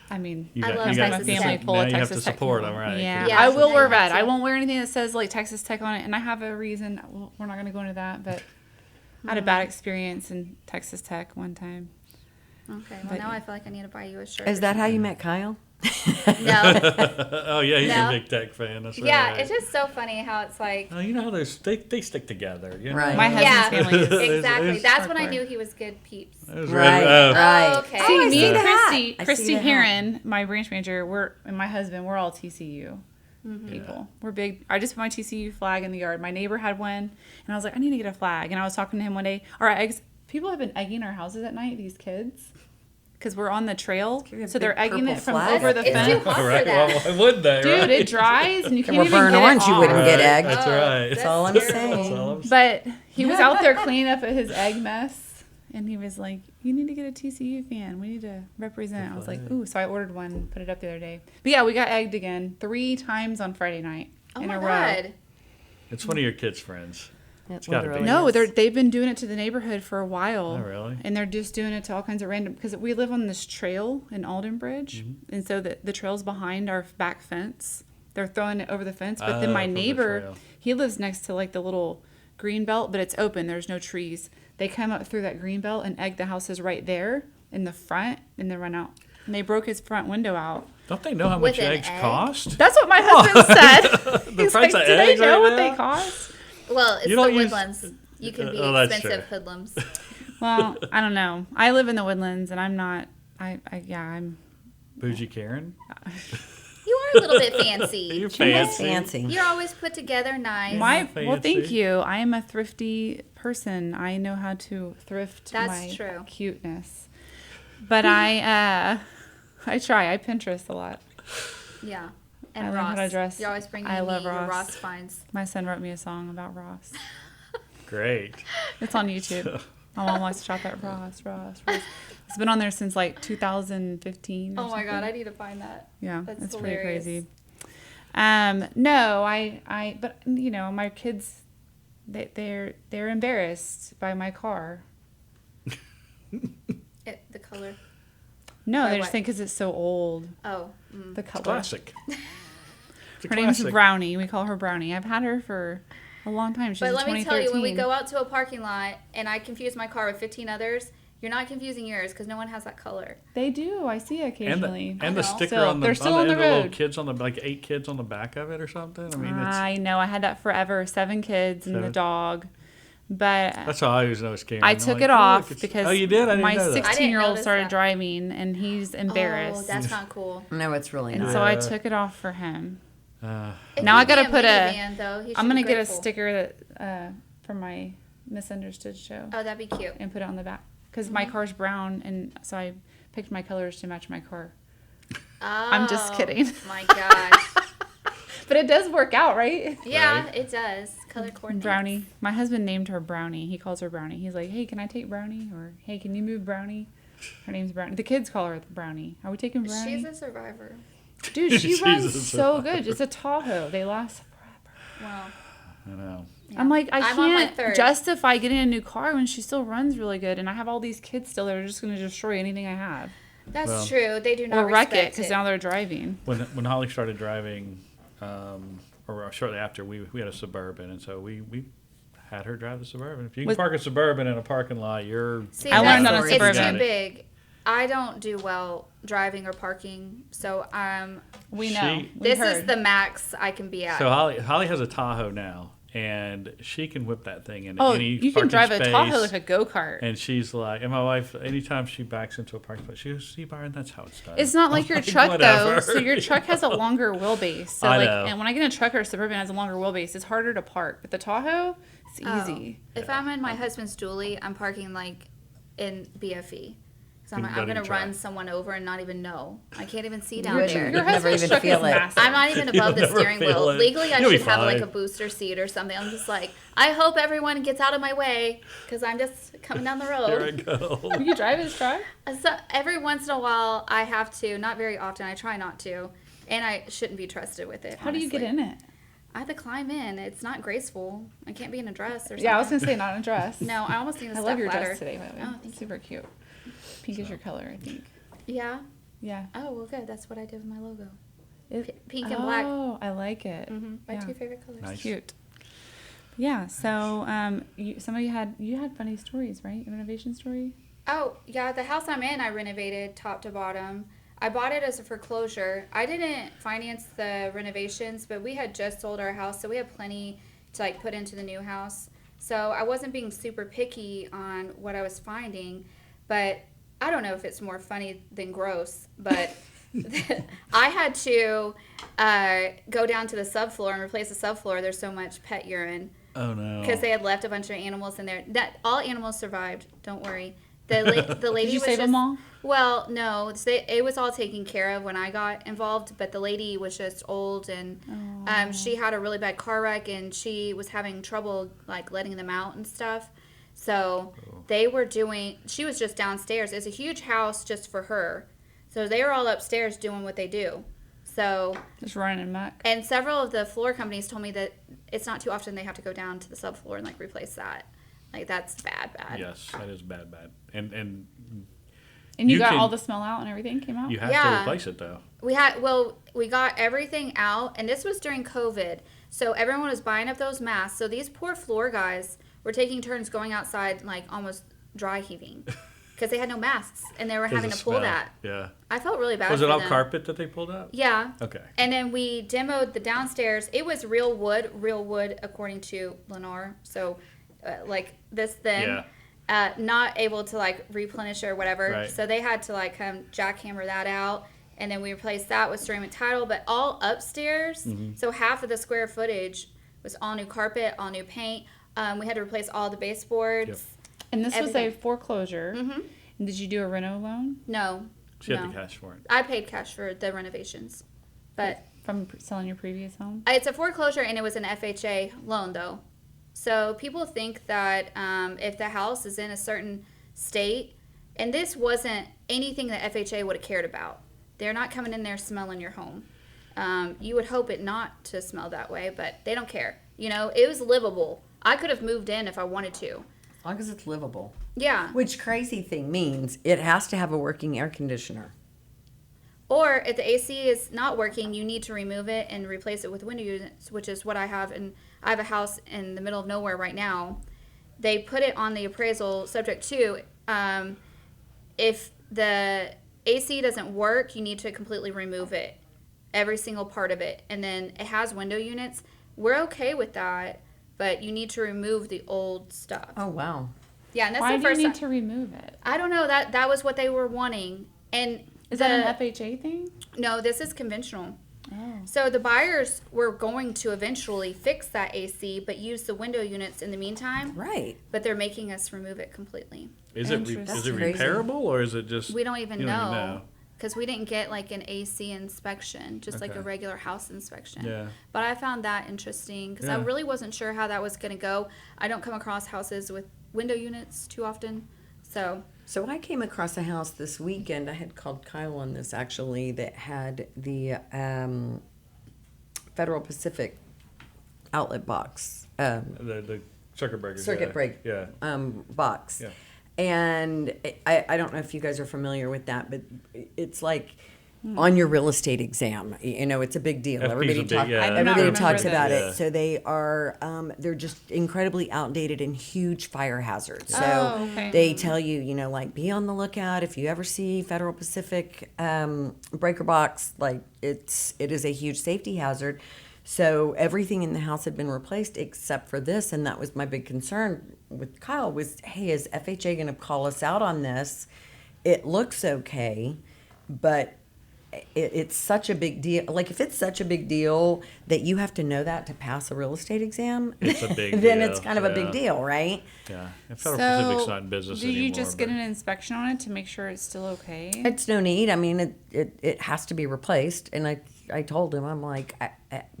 Speaker 2: I mean,
Speaker 6: You
Speaker 4: I
Speaker 6: got-
Speaker 4: love
Speaker 6: you got-
Speaker 4: Texas
Speaker 2: my family
Speaker 4: Tech.
Speaker 2: full
Speaker 6: now
Speaker 2: of
Speaker 6: you have
Speaker 2: Texas
Speaker 6: to
Speaker 2: Tech
Speaker 6: support
Speaker 2: people.
Speaker 6: them, right?
Speaker 2: Yeah,
Speaker 4: Yeah,
Speaker 2: I will
Speaker 4: now
Speaker 2: wear
Speaker 4: you have
Speaker 2: red. I
Speaker 4: to.
Speaker 2: won't wear anything that says like Texas Tech on it, and I have a reason. Well, we're not going to go into that, but I had a bad experience in Texas Tech one time.
Speaker 4: Okay. Well,
Speaker 2: But-
Speaker 4: now I feel like I need to buy you a shirt.
Speaker 5: Is that how you met Kyle?
Speaker 4: No.
Speaker 6: Oh yeah, he's
Speaker 4: No.
Speaker 6: a big tech fan. That's
Speaker 4: Yeah,
Speaker 6: right.
Speaker 4: it's just so funny how it's like.
Speaker 6: Oh, you know how they stick together. You know?
Speaker 5: Right.
Speaker 2: My
Speaker 4: Yeah,
Speaker 2: husband's family is
Speaker 4: exactly.
Speaker 6: it's
Speaker 4: That's when I
Speaker 2: hardcore.
Speaker 4: knew he was good peeps.
Speaker 6: It was
Speaker 5: Right,
Speaker 6: really-
Speaker 5: right.
Speaker 4: Oh, okay.
Speaker 5: Oh,
Speaker 2: See,
Speaker 5: I
Speaker 2: me
Speaker 5: see
Speaker 2: and
Speaker 5: the hat.
Speaker 2: Christy,
Speaker 5: I see
Speaker 2: Christy
Speaker 5: the hat.
Speaker 2: Heron, my branch manager, and my husband, we're all TCU people. We're big. I just put my TCU flag in the yard. My neighbor had one, and I was like, I need to get a flag. And I was talking to him one day. Our eggs, people have been egging our houses at night. These kids, because we're on the trail,
Speaker 5: Give you a
Speaker 2: so they're
Speaker 5: big
Speaker 2: egging
Speaker 5: purple
Speaker 2: it from
Speaker 5: flag
Speaker 2: over the
Speaker 5: up
Speaker 4: It's
Speaker 5: there.
Speaker 4: too
Speaker 2: fence.
Speaker 4: hot for
Speaker 6: Right?
Speaker 4: that.
Speaker 6: Why would they?
Speaker 2: Dude,
Speaker 6: right?
Speaker 2: it dries, and you can't
Speaker 5: were
Speaker 2: even
Speaker 5: burnt
Speaker 2: get
Speaker 5: orange,
Speaker 2: it
Speaker 5: you
Speaker 2: off.
Speaker 5: wouldn't get egged.
Speaker 6: That's
Speaker 4: Oh,
Speaker 6: right.
Speaker 4: that's
Speaker 5: all I'm
Speaker 4: terrible.
Speaker 5: saying.
Speaker 6: That's all I'm saying.
Speaker 2: But he was out there cleaning up his egg mess, and he was like, "You need to get a TCU fan. We need to represent." I was like, "Ooh!" So I ordered one, put it up the other day. But yeah, we got egged again 3 times on Friday night
Speaker 4: Oh
Speaker 2: in
Speaker 4: my
Speaker 2: a row.
Speaker 4: god.
Speaker 6: It's one of your kids' friends.
Speaker 5: It
Speaker 6: gotta be.
Speaker 5: literally
Speaker 2: No,
Speaker 5: is.
Speaker 2: they've been doing it to the neighborhood for a while.
Speaker 6: Oh, really?
Speaker 2: And they're just doing it to all kinds of random, because we live on this trail in Alden Bridge,
Speaker 6: Mm-hmm.
Speaker 2: and so the trail's behind our back fence. They're throwing it over the fence, but then
Speaker 6: Oh,
Speaker 2: my
Speaker 6: from the
Speaker 2: neighbor,
Speaker 6: trail.
Speaker 2: he lives next to like the little green belt, but it's open. There's no trees. They come up through that green belt and egg the houses right there in the front, and then run out. And they broke his front window out.
Speaker 6: Don't they know how
Speaker 4: With
Speaker 6: much
Speaker 4: an
Speaker 6: eggs
Speaker 4: egg?
Speaker 6: cost?
Speaker 2: That's what my husband said.
Speaker 6: The
Speaker 2: He's
Speaker 6: price
Speaker 2: like,
Speaker 6: of
Speaker 2: do they
Speaker 6: eggs
Speaker 2: know
Speaker 6: right
Speaker 2: what
Speaker 6: now?"
Speaker 2: they cost?
Speaker 4: Well, it's
Speaker 6: You
Speaker 4: the
Speaker 6: don't use-
Speaker 4: Woodlands. You can be
Speaker 6: that's
Speaker 4: expensive
Speaker 6: true.
Speaker 4: hoodlums.
Speaker 2: Well, I don't know. I live in the Woodlands, and I'm not. I'm.
Speaker 6: Bougie Karen.
Speaker 4: You are a little bit fancy.
Speaker 6: You're fancy.
Speaker 5: Fancy.
Speaker 4: You're always put together nice.
Speaker 2: Well, thank
Speaker 6: fancy.
Speaker 2: you. I am a thrifty person. I know how to thrift
Speaker 4: That's
Speaker 2: my
Speaker 4: true.
Speaker 2: cuteness. But I try. I Pinterest a lot.
Speaker 4: Yeah.
Speaker 2: I
Speaker 4: And
Speaker 2: learned
Speaker 4: Ross.
Speaker 2: how to dress.
Speaker 4: You're always bringing
Speaker 2: I
Speaker 4: me
Speaker 2: love
Speaker 4: your
Speaker 2: Ross.
Speaker 4: Ross finds.
Speaker 2: My son wrote me a song about Ross.
Speaker 6: Great.
Speaker 2: It's on YouTube. My mom likes to shout that Ross. It's been on there since like 2015. or
Speaker 4: Oh my God,
Speaker 2: something.
Speaker 4: I need to find that.
Speaker 2: Yeah,
Speaker 4: That's
Speaker 2: it's
Speaker 4: hilarious.
Speaker 2: pretty crazy. No, but you know, my kids, they're embarrassed by my car.
Speaker 4: The color.
Speaker 2: No,
Speaker 4: By
Speaker 2: they just
Speaker 4: what?
Speaker 2: think because it's so old.
Speaker 4: Oh.
Speaker 2: The color.
Speaker 6: Classic. It's a
Speaker 2: Her name's
Speaker 6: classic.
Speaker 2: Brownie. We call her Brownie. I've had her for a long time. She's
Speaker 4: But
Speaker 2: a
Speaker 4: let me tell you, when we
Speaker 2: 2013.
Speaker 4: go out to a parking lot and I confuse my car with 15 others, you're not confusing yours because no one has that color.
Speaker 2: They do. I see it occasionally.
Speaker 6: And the sticker
Speaker 2: Still,
Speaker 6: on the,
Speaker 2: they're still on
Speaker 6: the
Speaker 2: the
Speaker 6: little
Speaker 2: road.
Speaker 6: kids on the, like 8 kids on the back of it or something. I mean, it's,
Speaker 2: I know. I had that forever. 7 kids and the
Speaker 6: 7.
Speaker 2: dog. But
Speaker 6: that's how I always know it's Karen.
Speaker 2: I
Speaker 6: I'm
Speaker 2: took
Speaker 6: like,
Speaker 2: it
Speaker 6: "Oh,
Speaker 2: off
Speaker 6: look, it's-"
Speaker 2: because
Speaker 6: oh, you did? I didn't
Speaker 2: my
Speaker 6: know that.
Speaker 2: 16-year-old
Speaker 4: notice
Speaker 2: started
Speaker 4: that.
Speaker 2: driving and he's embarrassed.
Speaker 4: Oh, that's not cool.
Speaker 5: No, it's really
Speaker 2: and
Speaker 5: not.
Speaker 2: so I took it off for him.
Speaker 4: If
Speaker 2: Now
Speaker 4: you
Speaker 2: I gotta
Speaker 4: be
Speaker 2: put a-
Speaker 4: minivan, though, he should
Speaker 2: I'm going to
Speaker 4: be
Speaker 2: get a
Speaker 4: grateful.
Speaker 2: sticker that from my Misunderstood show
Speaker 4: Oh, that'd be cute.
Speaker 2: and put it on the back. Because my car's brown, and so I picked my colors to match my car. I'm just
Speaker 4: Oh,
Speaker 2: kidding.
Speaker 4: My gosh.
Speaker 2: But it does work out, right?
Speaker 4: Yeah,
Speaker 6: Right.
Speaker 4: it does. Color coordinates.
Speaker 2: Brownie. My husband named her Brownie. He calls her Brownie. He's like, hey, can I take Brownie? Or, hey, can you move Brownie? Her name's Brownie. The kids call her Brownie. Are we taking Brownie?
Speaker 4: She's a survivor.
Speaker 2: Dude, she
Speaker 6: She's
Speaker 2: runs
Speaker 6: a
Speaker 2: so good. It's a Tahoe. They last forever.
Speaker 4: Wow.
Speaker 6: I know.
Speaker 2: I'm like,
Speaker 4: I'm on my
Speaker 2: can't
Speaker 4: third.
Speaker 2: justify getting a new car when she still runs really good. And I have all these kids still that are just going to destroy anything I have.
Speaker 4: That's
Speaker 6: Well-
Speaker 4: true. They do not
Speaker 2: Or wreck it
Speaker 4: respect
Speaker 2: because now they're driving.
Speaker 6: When Holly started driving, or shortly after, we had a Suburban, and so we had her drive the Suburban. If you can
Speaker 2: With-
Speaker 6: park a Suburban in a parking lot, you're
Speaker 4: See,
Speaker 2: I learned
Speaker 4: that's-
Speaker 2: on a
Speaker 4: it's
Speaker 2: Suburban.
Speaker 4: too big. I don't do well driving or parking, so
Speaker 2: We know.
Speaker 6: She-
Speaker 2: We
Speaker 4: this
Speaker 2: heard.
Speaker 4: is the max I can be at.
Speaker 6: So Holly has a Tahoe now, and she can whip that thing into
Speaker 2: Oh,
Speaker 6: any
Speaker 2: you can
Speaker 6: parking
Speaker 2: drive a
Speaker 6: space.
Speaker 2: Tahoe like a go-kart.
Speaker 6: And she's like, and my wife, anytime she backs into a parking spot, she goes, "See, Byron, that's how it's done."
Speaker 2: It's not like
Speaker 6: I'm
Speaker 2: your truck though.
Speaker 6: "Whatever."
Speaker 2: So your truck has a longer wheelbase. So
Speaker 6: I
Speaker 2: like,
Speaker 6: know.
Speaker 2: and when I get in a truck or a Suburban has a longer wheelbase, it's harder to park. But the Tahoe, it's easy.
Speaker 4: If I'm in my husband's dually, I'm parking like in BFE. Because I'm
Speaker 6: You
Speaker 4: like,
Speaker 6: don't
Speaker 4: I'm going
Speaker 6: even
Speaker 4: to
Speaker 6: try.
Speaker 4: run someone over and not even know. I can't even see
Speaker 5: You
Speaker 4: down
Speaker 5: wouldn't.
Speaker 4: there.
Speaker 2: Your
Speaker 5: You'd never
Speaker 2: husband's
Speaker 5: even
Speaker 2: truck is
Speaker 5: feel it.
Speaker 2: massive.
Speaker 4: I'm not even above the
Speaker 6: never
Speaker 4: steering
Speaker 6: feel
Speaker 4: wheel.
Speaker 6: it.
Speaker 4: Legally, I
Speaker 6: You'll be
Speaker 4: should have like
Speaker 6: fine.
Speaker 4: a booster seat or something. I'm just like, I hope everyone gets out of my way because I'm just coming down the
Speaker 6: There I
Speaker 4: road.
Speaker 6: go.
Speaker 2: You drive his truck?
Speaker 4: So every once in a while, I have to. Not very often. I try not to. And I shouldn't be trusted with it.
Speaker 2: How do you get
Speaker 4: honestly.
Speaker 2: in it?
Speaker 4: I have to climb in. It's not graceful. I can't be in a dress or something.
Speaker 2: Yeah, I was gonna say not in a dress.
Speaker 4: No, I almost need a
Speaker 2: I
Speaker 4: step
Speaker 2: love your
Speaker 4: ladder.
Speaker 2: dress today, by the way.
Speaker 4: Oh, thank you.
Speaker 2: Super cute. Pink is your color, I think.
Speaker 4: Yeah.
Speaker 2: Yeah.
Speaker 4: Oh, well, good. That's what I did with my logo.
Speaker 2: It-
Speaker 4: Pink and black.
Speaker 2: Oh, I like it.
Speaker 4: My
Speaker 2: Yeah.
Speaker 4: 2 favorite colors.
Speaker 6: Nice.
Speaker 2: Cute. Yeah. So, you had funny stories, right? A renovation story.
Speaker 4: Oh, yeah. The house I'm in, I renovated top to bottom. I bought it as a foreclosure. I didn't finance the renovations, but we had just sold our house, so we had plenty to like put into the new house. So I wasn't being super picky on what I was finding, but I don't know if it's more funny than gross, but I had to go down to the subfloor and replace the subfloor. There's so much pet urine.
Speaker 6: Oh no.
Speaker 4: Because they had left a bunch of animals in there. That all animals survived. Don't worry. The lady
Speaker 2: Did you
Speaker 4: was
Speaker 2: save
Speaker 4: just,
Speaker 2: them all?
Speaker 4: Well, no, it was all taken care of when I got involved. But the lady was just old, and she had a really bad car wreck, and she was having trouble like letting them out and stuff. So they were doing. She was just downstairs. It's a huge house just for her. So they were all upstairs doing what they do. So.
Speaker 2: Just running muck.
Speaker 4: And several of the floor companies told me that it's not too often they have to go down to the subfloor and like replace that. Like that's bad.
Speaker 6: Yes, that is bad. And
Speaker 2: And you
Speaker 6: You
Speaker 2: got
Speaker 6: can-
Speaker 2: all the smell out and everything came out?
Speaker 6: you have to
Speaker 4: Yeah.
Speaker 6: replace it though.
Speaker 4: We got everything out, and this was during COVID, so everyone was buying up those masks. So these poor floor guys were taking turns going outside, like almost dry heaving, because they had no masks and they were having to pull
Speaker 6: Smell.
Speaker 4: that.
Speaker 6: Yeah.
Speaker 4: I felt really bad.
Speaker 6: Was
Speaker 4: for
Speaker 6: it all
Speaker 4: them.
Speaker 6: carpet that they pulled out?
Speaker 4: Yeah.
Speaker 6: Okay.
Speaker 4: And then we demoed the downstairs. It was real wood according to Lennar. So like this thin, not able to like replenish or whatever.
Speaker 6: Right.
Speaker 4: So they had to like come jackhammer that out. And then we replaced that with ceramic tile, but all upstairs. So half of the square footage was all new carpet, all new paint. We had to replace all the baseboards.
Speaker 6: Yep.
Speaker 2: And this was
Speaker 4: Everything.
Speaker 2: a foreclosure. And did you do a reno loan
Speaker 4: No.
Speaker 6: She had
Speaker 4: no.
Speaker 6: the cash for it.
Speaker 4: I paid cash for the renovations. But
Speaker 2: from selling your previous home?
Speaker 4: it's a foreclosure and it was an FHA loan though. So people think that if the house is in a certain state, and this wasn't anything that FHA would have cared about. They're not coming in there smelling your home. You would hope it not to smell that way, but they don't care. You know, it was livable. I could have moved in if I wanted to.
Speaker 5: As long as it's livable.
Speaker 4: Yeah.
Speaker 5: Which crazy thing means it has to have a working air conditioner.
Speaker 4: Or if the AC is not working, you need to remove it and replace it with window units, which is what I have. And I have a house in the middle of nowhere right now. They put it on the appraisal subject to if the AC doesn't work, you need to completely remove it, every single part of it. And then it has window units. We're okay with that, but you need to remove the old stuff.
Speaker 5: Oh, wow.
Speaker 4: Yeah, and that's
Speaker 2: Why
Speaker 4: the
Speaker 2: do you
Speaker 4: first
Speaker 2: need
Speaker 4: time.
Speaker 2: to remove it?
Speaker 4: I don't know. That was what they were wanting. And
Speaker 2: Is that an FHA thing?
Speaker 4: No, this is conventional.
Speaker 2: Oh.
Speaker 4: So the buyers were going to eventually fix that AC, but use the window units in the meantime.
Speaker 5: Right.
Speaker 4: But they're making us remove it completely.
Speaker 6: Is it
Speaker 2: Interesting.
Speaker 5: Crazy.
Speaker 6: repairable or is it just?
Speaker 4: We don't even
Speaker 6: you
Speaker 4: know because we didn't get like an AC inspection, just like a
Speaker 6: Okay.
Speaker 4: regular house inspection.
Speaker 6: Yeah.
Speaker 4: But I found that interesting because I
Speaker 6: Yeah.
Speaker 4: really wasn't sure how that was going to go. I don't come across houses with window units too often, so.
Speaker 5: So I came across a house this weekend. I had called Kyle on this actually that had the Federal Pacific outlet box.
Speaker 6: The circuit breaker.
Speaker 5: Circuit break
Speaker 6: Yeah.
Speaker 5: box.
Speaker 6: Yeah.
Speaker 5: And I don't know if you guys are familiar with that, but it's like on your real estate exam. You know, it's a big deal.
Speaker 6: FP's
Speaker 5: Everybody
Speaker 6: a big-
Speaker 5: talks.
Speaker 6: yeah, I do not
Speaker 5: Everybody
Speaker 2: remember
Speaker 5: talks
Speaker 2: this.
Speaker 5: about
Speaker 6: Yeah.
Speaker 5: it. So they are. They're just incredibly outdated and huge fire hazards. So
Speaker 2: Oh, okay.
Speaker 5: they tell you, you know, like be on the lookout if you ever see Federal Pacific breaker box. Like it is a huge safety hazard. So everything in the house had been replaced except for this, and that was my big concern with Kyle was, hey, is FHA going to call us out on this? It looks okay, but it's such a big deal. Like if it's such a big deal that you have to know that to pass a real estate exam,
Speaker 6: It's a big
Speaker 5: then
Speaker 6: deal,
Speaker 5: it's kind of a big
Speaker 6: yeah.
Speaker 5: deal, right?
Speaker 6: Yeah. And Federal Pacific's not in business
Speaker 2: do
Speaker 6: anymore.
Speaker 2: you just get
Speaker 6: but-
Speaker 2: an inspection on it to make sure it's still okay?
Speaker 5: It's no need. I mean, it has to be replaced. And I told him, I'm like,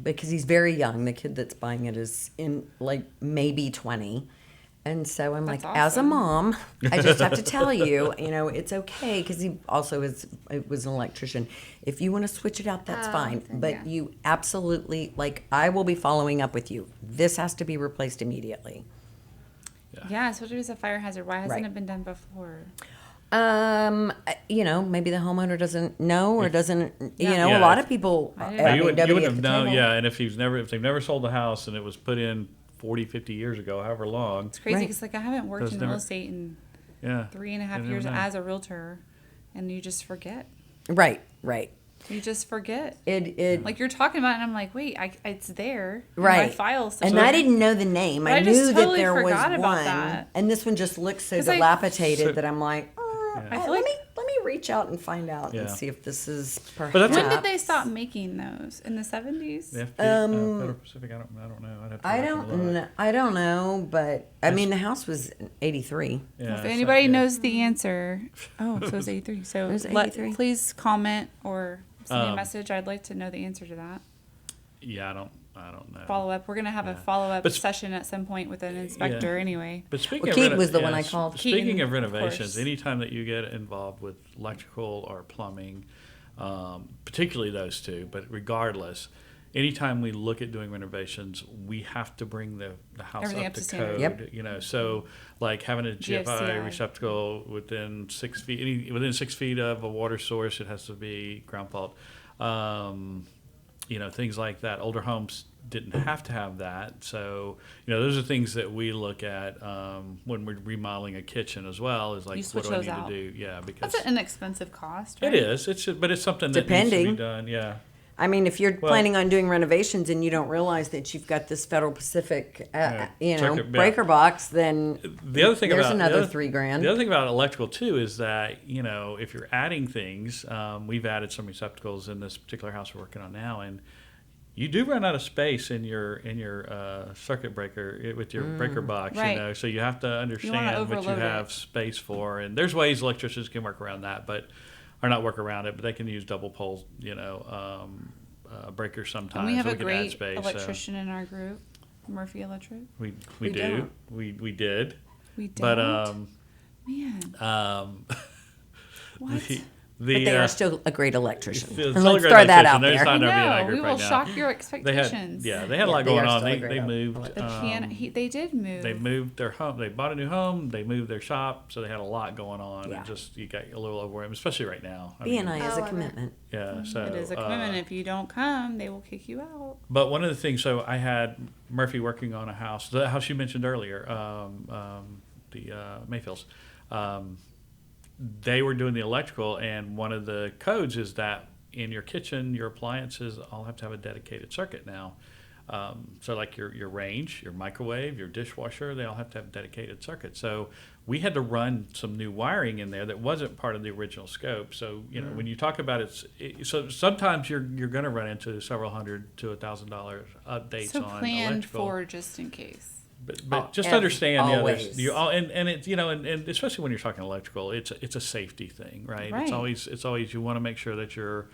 Speaker 5: because he's very young. The kid that's buying it is in like maybe 20. And so I'm
Speaker 2: That's
Speaker 5: like, as a
Speaker 2: awesome.
Speaker 5: mom, I just have to tell you, you know, it's okay. Because he also was an electrician. If you want to switch it out, that's fine.
Speaker 4: then
Speaker 5: But
Speaker 4: yeah.
Speaker 5: you absolutely, like, I will be following up with you. This has to be replaced immediately.
Speaker 2: Yeah, especially if it's a fire hazard. Why hasn't
Speaker 5: Right.
Speaker 2: it been done before?
Speaker 5: You know, maybe the homeowner doesn't know or doesn't, you
Speaker 2: Yeah.
Speaker 5: know,
Speaker 6: Yeah,
Speaker 5: a lot
Speaker 6: if-
Speaker 5: of people,
Speaker 2: I
Speaker 5: I
Speaker 2: didn't-
Speaker 5: mean,
Speaker 6: you wouldn't
Speaker 5: nobody
Speaker 6: have
Speaker 5: at the
Speaker 6: known,
Speaker 5: table.
Speaker 6: yeah. And if they've never sold the house and it was put in 40, 50 years ago, however long,
Speaker 2: It's crazy
Speaker 5: Right.
Speaker 2: because like I haven't worked
Speaker 6: Those
Speaker 2: in
Speaker 6: never-
Speaker 2: real estate in
Speaker 6: yeah.
Speaker 2: 3.5
Speaker 6: You never
Speaker 2: years
Speaker 6: know.
Speaker 2: as a realtor, and you just forget.
Speaker 5: Right.
Speaker 2: You just forget.
Speaker 5: It
Speaker 2: Like you're talking about it, and I'm like, wait, it's there. in
Speaker 5: Right.
Speaker 2: My files.
Speaker 5: and I didn't know the name.
Speaker 2: But
Speaker 5: I
Speaker 2: I just
Speaker 5: knew
Speaker 2: totally
Speaker 5: that there was
Speaker 2: forgot about
Speaker 5: one,
Speaker 2: that.
Speaker 5: and this one just looks so
Speaker 2: 'Cause I-
Speaker 5: dilapidated
Speaker 6: So-
Speaker 5: that I'm like,
Speaker 2: I feel
Speaker 5: let
Speaker 2: like-
Speaker 5: me reach out and find out and
Speaker 6: Yeah.
Speaker 5: see if this is perhaps.
Speaker 6: But that's
Speaker 2: When did they stop making those? In the 70s?
Speaker 6: The Federal Pacific, I don't know. I'd have to
Speaker 5: I
Speaker 6: look
Speaker 5: don't.
Speaker 6: into that.
Speaker 5: Kn- I don't know, but I mean, the house was 83.
Speaker 6: Yeah,
Speaker 2: If
Speaker 6: so-
Speaker 2: anybody
Speaker 6: yeah.
Speaker 2: knows the answer, so it's 83. So
Speaker 5: It was 83.
Speaker 2: please comment or send me a
Speaker 6: Um,
Speaker 2: message. I'd like to know the answer to that.
Speaker 6: Yeah, I don't know.
Speaker 2: Follow up. We're gonna have a
Speaker 6: Yeah.
Speaker 2: follow up
Speaker 6: But sp-
Speaker 2: session at some point with an inspector. Anyway,
Speaker 6: But speaking
Speaker 5: Well,
Speaker 6: of
Speaker 5: Keaton was the one I
Speaker 6: s-
Speaker 5: called.
Speaker 6: Speaking
Speaker 2: Keaton,
Speaker 6: of
Speaker 2: of
Speaker 6: renovations,
Speaker 2: course.
Speaker 6: anytime that you get involved with electrical or plumbing, particularly those two, but regardless, anytime we look at doing renovations, we have to bring the house
Speaker 2: Everything
Speaker 6: up
Speaker 2: up
Speaker 6: to
Speaker 2: to standard.
Speaker 6: code.
Speaker 5: Yep.
Speaker 6: You know, so like having a GFI
Speaker 2: GFCI.
Speaker 6: receptacle within 6 feet, within 6 feet of a water source, it has to be ground fault. You know, things like that. Older homes didn't have to have that. So, you know, those are things that we look at when we're remodeling a kitchen as well. Is like,
Speaker 2: You
Speaker 6: what
Speaker 2: switch
Speaker 6: do I
Speaker 2: those
Speaker 6: need
Speaker 2: out.
Speaker 6: to do? Yeah, because
Speaker 2: that's an inexpensive cost.
Speaker 6: it
Speaker 2: Right?
Speaker 6: is. But it's something that needs to
Speaker 5: Depending.
Speaker 6: be done. Yeah.
Speaker 5: I mean, if you're planning on doing renovations and you don't realize that you've got this Federal Pacific, breaker box, then
Speaker 6: the other thing
Speaker 5: there's
Speaker 6: about
Speaker 5: another $3,000.
Speaker 6: The other thing about electrical too is that if you're adding things, we've added some receptacles in this particular house we're working on now, and you do run out of space in your circuit breaker with your breaker box.
Speaker 2: Right.
Speaker 6: So you have to understand what you have space for, and there's ways electricians can work around that, or not work around it, but they can use double pole, breakers sometimes.
Speaker 2: And we have
Speaker 6: so
Speaker 2: a
Speaker 6: we can
Speaker 2: great
Speaker 6: add space,
Speaker 2: electrician in our group, Murphy Electric.
Speaker 6: We
Speaker 5: We
Speaker 6: do.
Speaker 5: don't.
Speaker 6: We did.
Speaker 2: We did.
Speaker 6: But
Speaker 2: Man. What?
Speaker 5: But they are still a great electrician.
Speaker 6: Still
Speaker 5: Let's
Speaker 6: great
Speaker 5: throw that
Speaker 6: electrician.
Speaker 5: out
Speaker 6: They're
Speaker 5: there.
Speaker 6: just not in our B&I
Speaker 2: No,
Speaker 6: group
Speaker 2: we will
Speaker 6: right now.
Speaker 2: shock your
Speaker 6: They
Speaker 2: expectations.
Speaker 6: had a lot
Speaker 5: they
Speaker 6: going
Speaker 5: are
Speaker 6: on.
Speaker 5: still a
Speaker 6: They
Speaker 5: great
Speaker 6: moved.
Speaker 2: The piano. They did move.
Speaker 6: They moved their home. They bought a new home. They moved their shop, so they had a lot going on.
Speaker 5: Yeah.
Speaker 6: And just you got a little overwhelmed, especially right now.
Speaker 5: B&I is a
Speaker 4: I
Speaker 5: commitment.
Speaker 6: Yeah, so
Speaker 2: It is a commitment. If you don't come, they will kick you out.
Speaker 6: But one of the things, so I had Murphy working on a house, the house you mentioned earlier, the Mayfields. They were doing the electrical, and one of the codes is that in your kitchen, your appliances all have to have a dedicated circuit now. So like your range, your microwave, your dishwasher, they all have to have dedicated circuits. So we had to run some new wiring in there that wasn't part of the original scope. So when you talk about so sometimes you're going to run into several $100 to $1,000 updates
Speaker 2: So
Speaker 6: on
Speaker 2: plan
Speaker 6: electrical.
Speaker 2: for just in case.
Speaker 6: But just
Speaker 5: and
Speaker 6: understand,
Speaker 5: always.
Speaker 6: and it's and especially when you're talking electrical, it's a safety thing, right?
Speaker 2: Right.
Speaker 6: It's always you want to make sure that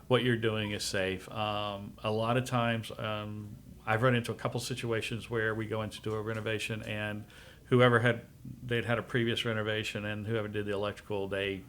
Speaker 6: what you're doing is safe. A lot of times, I've run into a couple situations where we go in to do a renovation, and they'd had a previous renovation, and whoever did the electrical, they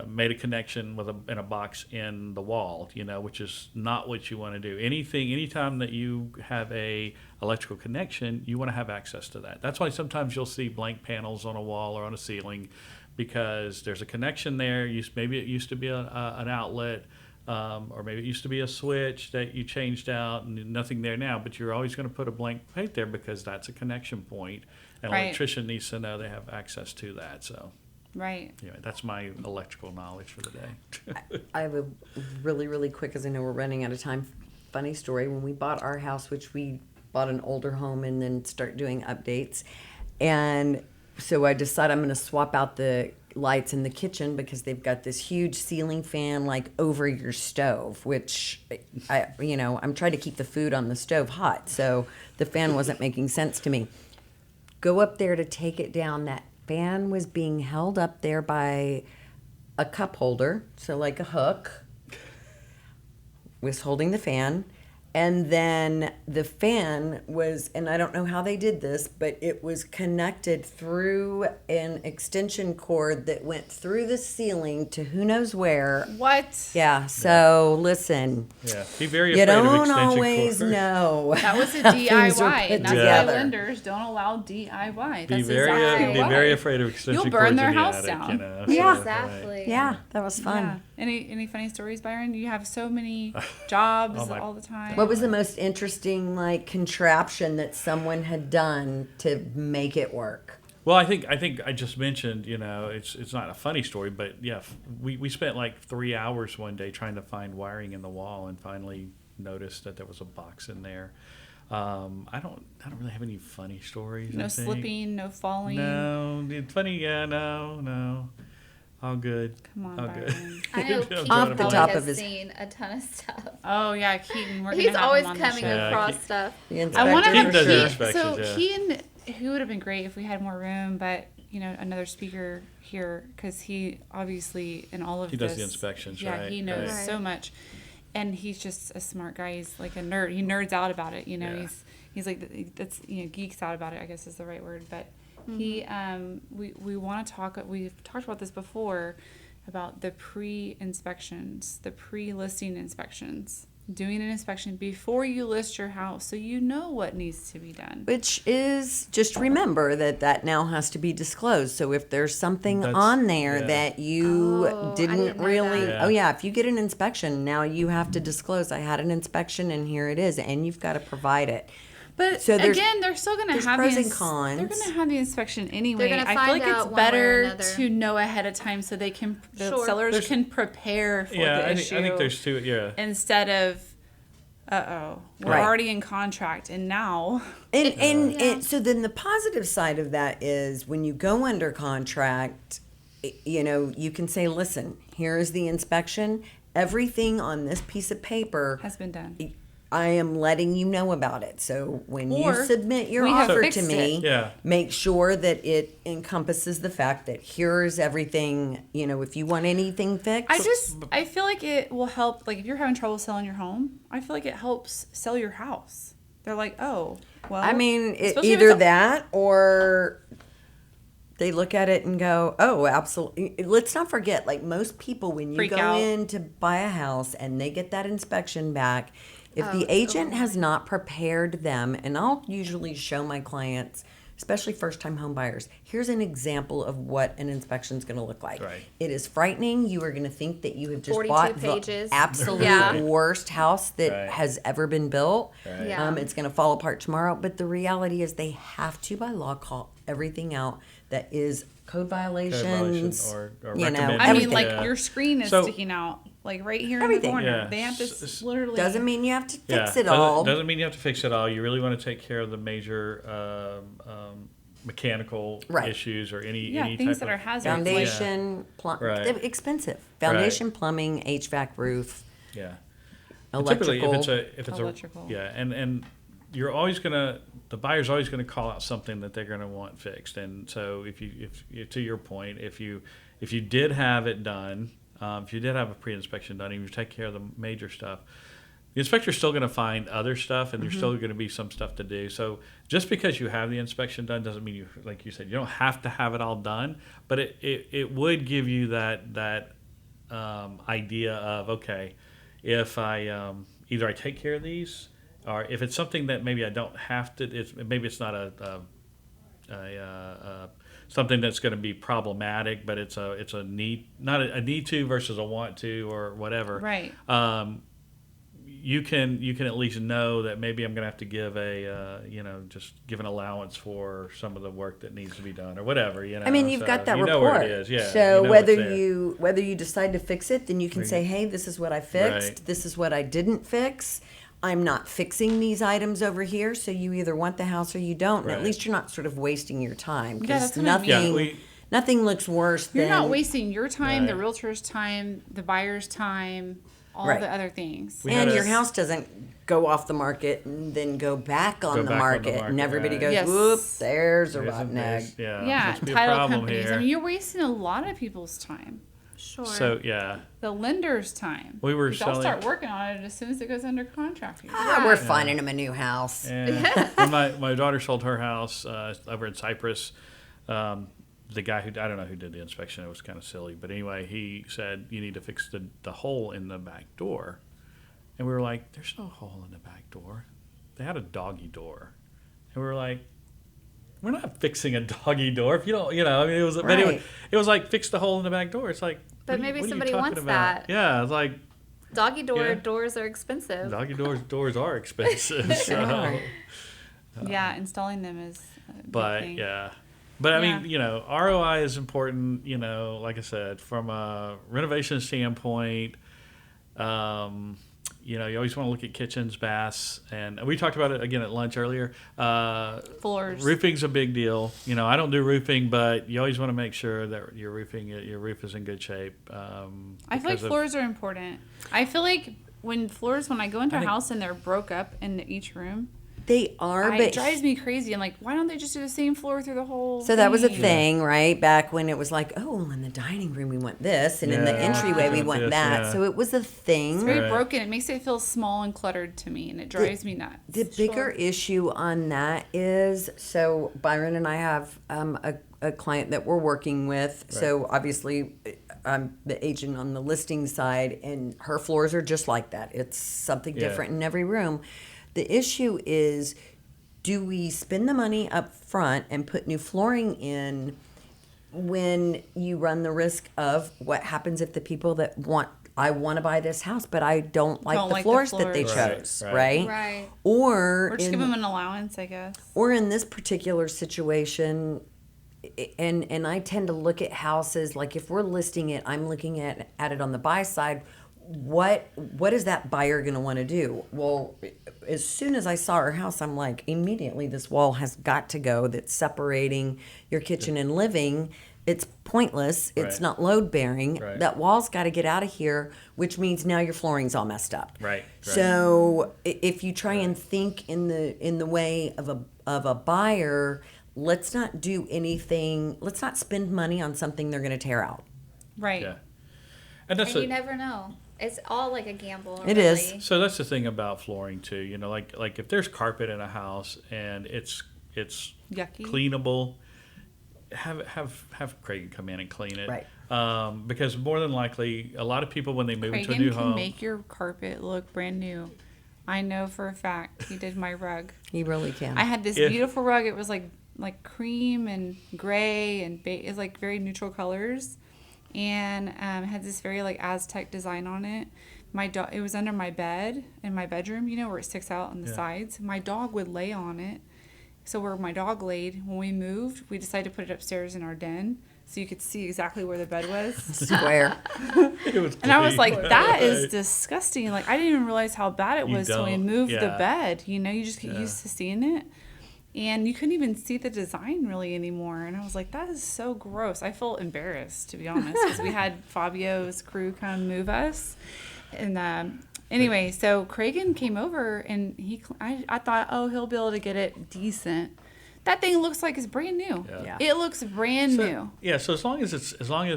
Speaker 6: made a connection in a box in the wall, which is not what you want to do. Anytime that you have a electrical connection, you want to have access to that. That's why sometimes you'll see blank panels on a wall or on a ceiling, because there's a connection there. Maybe it used to be an outlet, or maybe it used to be a switch that you changed out, and nothing there now. But you're always going to put a blank plate there because that's a connection point, and an electrician needs to know they have access to that. So.
Speaker 2: Right.
Speaker 6: Anyway, that's my electrical knowledge for the day.
Speaker 5: I have a really, really quick, because I know we're running out of time, funny story. When we bought our house, which we bought an older home and then start doing updates, and so I decided I'm going to swap out the lights in the kitchen because they've got this huge ceiling fan like over your stove, which I'm trying to keep the food on the stove hot, so the fan wasn't making sense to me. Go up there to take it down. That fan was being held up there by a cup holder, so like a hook was holding the fan, and then the fan was, and I don't know how they did this, but it was connected through an extension cord that went through the ceiling to who knows where.
Speaker 2: What?
Speaker 5: Yeah, so listen.
Speaker 6: Yeah, be very
Speaker 5: You
Speaker 6: afraid of
Speaker 5: don't
Speaker 6: extension
Speaker 5: always
Speaker 6: cords.
Speaker 5: know.
Speaker 2: That was a
Speaker 5: how things are
Speaker 2: DIY,
Speaker 5: put
Speaker 2: and that's why
Speaker 5: together.
Speaker 2: lenders don't allow DIY.
Speaker 6: Be
Speaker 2: That's
Speaker 6: very,
Speaker 2: exactly
Speaker 6: be
Speaker 2: why.
Speaker 6: very afraid of extension
Speaker 2: You'll
Speaker 6: cords
Speaker 2: burn their
Speaker 6: in the
Speaker 2: house
Speaker 6: attic,
Speaker 2: down.
Speaker 5: Yeah.
Speaker 4: Exactly.
Speaker 5: Yeah, that was fun.
Speaker 2: Yeah. Any funny stories, Byron? You have so many jobs
Speaker 6: Oh, my-
Speaker 2: all the time.
Speaker 5: What was the most interesting contraption that someone had done to make it work?
Speaker 6: Well, I think I just mentioned, it's not a funny story, but yeah, we spent like 3 hours one day trying to find wiring in the wall, and finally noticed that there was a box in there. I don't really have any funny stories.
Speaker 2: No
Speaker 6: I think.
Speaker 2: slipping, no falling.
Speaker 6: No, funny. Yeah, no. All good.
Speaker 2: Come on,
Speaker 6: All
Speaker 2: Byron.
Speaker 6: good.
Speaker 4: I know
Speaker 6: I'm
Speaker 4: Keaton
Speaker 6: doing
Speaker 5: the
Speaker 6: it
Speaker 4: probably
Speaker 5: top
Speaker 4: has
Speaker 5: of his-
Speaker 4: seen a ton of stuff.
Speaker 2: Oh yeah, Keaton. We're gonna
Speaker 4: He's
Speaker 2: have
Speaker 4: always
Speaker 2: him on
Speaker 4: coming
Speaker 2: the show.
Speaker 6: Yeah,
Speaker 4: across
Speaker 6: Keaton-
Speaker 4: stuff.
Speaker 5: The
Speaker 2: I want to
Speaker 5: inspector
Speaker 2: have
Speaker 6: Keaton does the
Speaker 2: Keaton.
Speaker 6: inspections,
Speaker 2: So
Speaker 6: yeah.
Speaker 2: Keaton, who would have been great if we had more room, but another speaker here, because he obviously in all of
Speaker 6: He
Speaker 2: this,
Speaker 6: does the inspections,
Speaker 2: yeah,
Speaker 6: right,
Speaker 2: he knows
Speaker 4: right.
Speaker 2: so much, and he's just a smart guy. He's like a nerd. He nerds out about it.
Speaker 6: Yeah.
Speaker 2: He's like that's geeks out about it, I guess is the right word. But he we want to talk. We've talked about this before about the pre-inspections, the pre-listing inspections. Doing an inspection before you list your house so you know what needs to be done.
Speaker 5: Which is, just remember that now has to be disclosed. So if there's something
Speaker 6: That's-
Speaker 5: on there
Speaker 6: yeah.
Speaker 5: that you
Speaker 4: Oh, I
Speaker 5: didn't
Speaker 4: didn't know
Speaker 5: really,
Speaker 6: that.
Speaker 5: oh yeah, if you get an inspection, now you have to disclose, I had an inspection and here it is, and you've got to provide it.
Speaker 2: But
Speaker 5: So there's-
Speaker 2: again, they're still going to
Speaker 5: there's
Speaker 2: have
Speaker 5: pros
Speaker 2: the
Speaker 5: and cons.
Speaker 2: They're going to have the inspection anyway.
Speaker 4: gonna
Speaker 2: I feel
Speaker 4: find
Speaker 2: like
Speaker 4: out
Speaker 2: it's
Speaker 4: one way or
Speaker 2: better
Speaker 4: another.
Speaker 2: to know ahead of time so the
Speaker 4: Sure.
Speaker 2: sellers can prepare for
Speaker 6: Yeah,
Speaker 2: the
Speaker 6: I
Speaker 2: issue.
Speaker 6: think there's two. Yeah,
Speaker 2: instead of, we're
Speaker 5: Right.
Speaker 2: already in contract and now.
Speaker 5: And so then the positive side of that is when you go under contract, you can say, listen, here is the inspection. Everything on this piece of paper,
Speaker 2: Has been done.
Speaker 5: I am letting you know about it. So when you
Speaker 2: Or
Speaker 5: submit your
Speaker 2: we have
Speaker 5: offer to
Speaker 2: fixed
Speaker 5: me,
Speaker 2: it.
Speaker 6: Yeah.
Speaker 5: make sure that it encompasses the fact that here's everything, if you want anything fixed.
Speaker 2: I feel like it will help, like if you're having trouble selling your home, I feel like it helps sell your house. They're like, oh, well.
Speaker 5: I mean,
Speaker 2: especially if
Speaker 5: either
Speaker 2: it's a-
Speaker 5: that or they look at it and go, oh, absolutely. Let's not forget, like most people, when you
Speaker 2: Freak
Speaker 5: go
Speaker 2: out.
Speaker 5: in to buy a house and they get that inspection back, if the
Speaker 4: it's
Speaker 5: agent has not prepared them, and I'll usually show my clients, especially first-time home buyers, here's an example of what an inspection is going to look like.
Speaker 6: Right.
Speaker 5: It is frightening. You are going to think that you have just
Speaker 4: 42
Speaker 5: bought
Speaker 4: pages.
Speaker 5: the absolute
Speaker 4: Yeah.
Speaker 5: worst house that
Speaker 6: Right.
Speaker 5: has ever been built.
Speaker 6: Right.
Speaker 4: Yeah.
Speaker 5: It's going to fall apart tomorrow. But the reality is they have to, by law, call everything out that is code violations.
Speaker 6: or
Speaker 5: you know,
Speaker 6: recommended.
Speaker 2: I mean,
Speaker 5: everything.
Speaker 2: like
Speaker 6: Yeah.
Speaker 2: your screen is
Speaker 6: So-
Speaker 2: sticking out, like right here in
Speaker 5: Everything.
Speaker 2: the corner.
Speaker 6: Yeah.
Speaker 2: They have to literally.
Speaker 5: Doesn't mean you have to fix it
Speaker 6: doesn't-
Speaker 5: all.
Speaker 6: Doesn't mean you have to fix it all. You really want to take care of the major mechanical
Speaker 5: Right.
Speaker 6: issues or any
Speaker 2: Yeah,
Speaker 6: any
Speaker 2: things
Speaker 6: type
Speaker 2: that are
Speaker 6: of
Speaker 2: hazardous.
Speaker 5: Foundation,
Speaker 6: Right.
Speaker 5: they're expensive. Foundation, plumbing, HVAC, roof,
Speaker 6: Yeah.
Speaker 5: electrical.
Speaker 6: Typically, if it's
Speaker 2: Electrical.
Speaker 6: and you're always the buyer's always gonna call out something that they're gonna want fixed. And so if to your point, if you did have it done, if you did have a pre-inspection done, and you take care of the major stuff, the inspector's still gonna find other stuff, and there's still gonna be some stuff to do. So just because you have the inspection done doesn't mean you, like you said, you don't have to have it all done, but it would give you that idea of, okay, if I either I take care of these, or if it's something that maybe I don't have to, maybe it's not something that's going to be problematic, but it's a need, not a need to versus a want to or whatever.
Speaker 2: Right.
Speaker 6: You can at least know that maybe I'm going to have to give just give an allowance for some of the work that needs to be done or whatever.
Speaker 5: I mean, you've
Speaker 6: So
Speaker 5: got that
Speaker 6: you
Speaker 5: report.
Speaker 6: know where it is. Yeah.
Speaker 5: So
Speaker 6: you know
Speaker 5: whether
Speaker 6: it's there.
Speaker 5: whether you decide to fix it, then you can say, "Hey, this is what I fixed.
Speaker 6: Right.
Speaker 5: This is what I didn't fix. I'm not fixing these items over here." So you either want the house or you don't. And at
Speaker 6: Right.
Speaker 5: least you're not sort of wasting your time
Speaker 2: Yeah,
Speaker 5: because
Speaker 2: that's what I mean.
Speaker 5: nothing
Speaker 6: Yeah,
Speaker 5: nothing looks worse
Speaker 2: You're
Speaker 5: than
Speaker 2: not wasting your time, the
Speaker 6: Right.
Speaker 2: realtor's time, the buyer's time, all
Speaker 5: Right.
Speaker 2: the other things.
Speaker 6: We
Speaker 5: and
Speaker 6: had
Speaker 5: your
Speaker 6: a-
Speaker 5: house doesn't go off the market and then go back on,
Speaker 6: Go
Speaker 5: the,
Speaker 6: back on the
Speaker 5: market, and
Speaker 6: market,
Speaker 5: everybody
Speaker 6: right.
Speaker 5: goes,
Speaker 2: Yes.
Speaker 5: "Whoop, there's a
Speaker 6: There's
Speaker 5: rotten egg."
Speaker 6: Yeah,
Speaker 2: Yeah,
Speaker 6: must be a
Speaker 2: title
Speaker 6: problem
Speaker 2: companies.
Speaker 6: here.
Speaker 2: I mean, you're wasting a lot of people's time.
Speaker 4: Sure.
Speaker 6: So yeah,
Speaker 2: The lender's time.
Speaker 6: We were
Speaker 2: Which I'll
Speaker 6: selling-
Speaker 2: start working on it as soon as it goes under contract.
Speaker 5: We're finding him a new house.
Speaker 6: and when my daughter sold her house over in Cyprus, the guy who, I don't know who did the inspection, it was kind of silly, but anyway, he said you need to fix the hole in the back door, and we were like, "There's no hole in the back door." They had a doggy door, and we were like, "We're not fixing a doggy door. If you don't, I mean, it was, but
Speaker 5: Right.
Speaker 6: it was like fix the hole in the back door. It's like,
Speaker 4: But
Speaker 6: what are
Speaker 4: maybe
Speaker 6: what are
Speaker 4: somebody
Speaker 6: talking
Speaker 4: wants
Speaker 6: about?
Speaker 4: that.
Speaker 6: Yeah, it's like
Speaker 4: Doggy
Speaker 6: Yeah.
Speaker 4: doors are expensive.
Speaker 6: doggy doors are expensive. So.
Speaker 5: are.
Speaker 2: Yeah, installing them is a big
Speaker 6: But
Speaker 2: thing.
Speaker 6: yeah, but I
Speaker 2: Yeah.
Speaker 6: mean, ROI is important. Like I said, from a renovation standpoint, you always want to look at kitchens, baths, and we talked about it again at lunch earlier.
Speaker 2: Floors.
Speaker 6: Roofing's a big deal. I don't do roofing, but you always want to make sure that your roof is in good shape.
Speaker 2: I feel like floors are important. I feel like when I go into
Speaker 6: I
Speaker 2: a
Speaker 6: think-
Speaker 2: house and they're broke up in each room,
Speaker 5: They are,
Speaker 2: it
Speaker 5: but
Speaker 2: drives me crazy. I'm like, why don't they just do the same floor through the whole
Speaker 5: so that was a
Speaker 2: thing?
Speaker 5: thing, right? Back when it was like, oh, in the dining room we want this, and in the
Speaker 6: Yeah.
Speaker 5: entryway we
Speaker 6: Yeah.
Speaker 5: want
Speaker 6: This,
Speaker 5: that.
Speaker 6: yeah.
Speaker 5: So it was a thing.
Speaker 2: It's very
Speaker 6: Right.
Speaker 2: broken. It makes it feel small and cluttered to me, and it drives me nuts.
Speaker 5: The bigger issue on that is, so Byron and I have a client that we're working with. So obviously, I'm the agent on the listing side, and her floors are just like that. It's something
Speaker 6: Yeah.
Speaker 5: different in every room. The issue is, do we spend the money up front and put new flooring in when you run the risk of what happens if the people that want I want to buy this house, but I don't like the
Speaker 2: like the
Speaker 5: floors that they
Speaker 2: floors.
Speaker 5: chose, right?
Speaker 4: Right.
Speaker 2: Or just give them an allowance, I guess.
Speaker 5: Or in this particular situation, and I tend to look at houses, like if we're listing it, I'm looking at it on the buy side. What is that buyer going to want to do? Well, as soon as I saw her house, I'm like, immediately this wall has got to go. That's separating your kitchen and living. It's pointless. It's not load bearing.
Speaker 6: Right.
Speaker 5: That wall's got to get out of here, which means now your flooring's all messed up.
Speaker 6: Right.
Speaker 5: So if you try and think in the way of a buyer, let's not do anything. Let's not spend money on something they're going to tear out.
Speaker 2: Right.
Speaker 6: Yeah. And that's
Speaker 4: And you never know. It's all like a gamble.
Speaker 5: It
Speaker 4: really.
Speaker 5: is.
Speaker 6: So that's the thing about flooring too. You know, like if there's carpet in a house and it's
Speaker 2: Yucky.
Speaker 6: cleanable, have Craig come in and clean it.
Speaker 5: Right.
Speaker 6: Because more than likely, a lot of people when they move into a
Speaker 2: Cragen
Speaker 6: new
Speaker 2: can
Speaker 6: home,
Speaker 2: make your carpet look brand new. I know for a fact. He did my rug.
Speaker 5: You really can.
Speaker 2: I had this
Speaker 6: If-
Speaker 2: beautiful rug. It was like cream and gray and it's like very neutral colors, and had this very like Aztec design on it. It was under my bed in my bedroom, you know, where it sticks out on the sides. My dog would lay on it. So where my dog laid, when we moved, we decided to put it upstairs in our den so you could see exactly where the bed was.
Speaker 5: Square.
Speaker 6: it was
Speaker 2: And I was
Speaker 6: clean.
Speaker 2: like, that is disgusting. Like, I didn't even realize how bad it
Speaker 6: You
Speaker 2: was till we
Speaker 6: don't,
Speaker 2: moved the
Speaker 6: yeah.
Speaker 2: bed. You know, you just get used to seeing it. And you couldn't even see the design really anymore. And I was like, that is so gross. I felt embarrassed, to be honest, because we had Fabio's crew come move us. And anyway, so Cragen came over, and I thought, oh, he'll be able to get it decent. That thing looks like it's brand new.
Speaker 5: Yeah.
Speaker 2: It looks brand new.
Speaker 6: Yeah, so as long as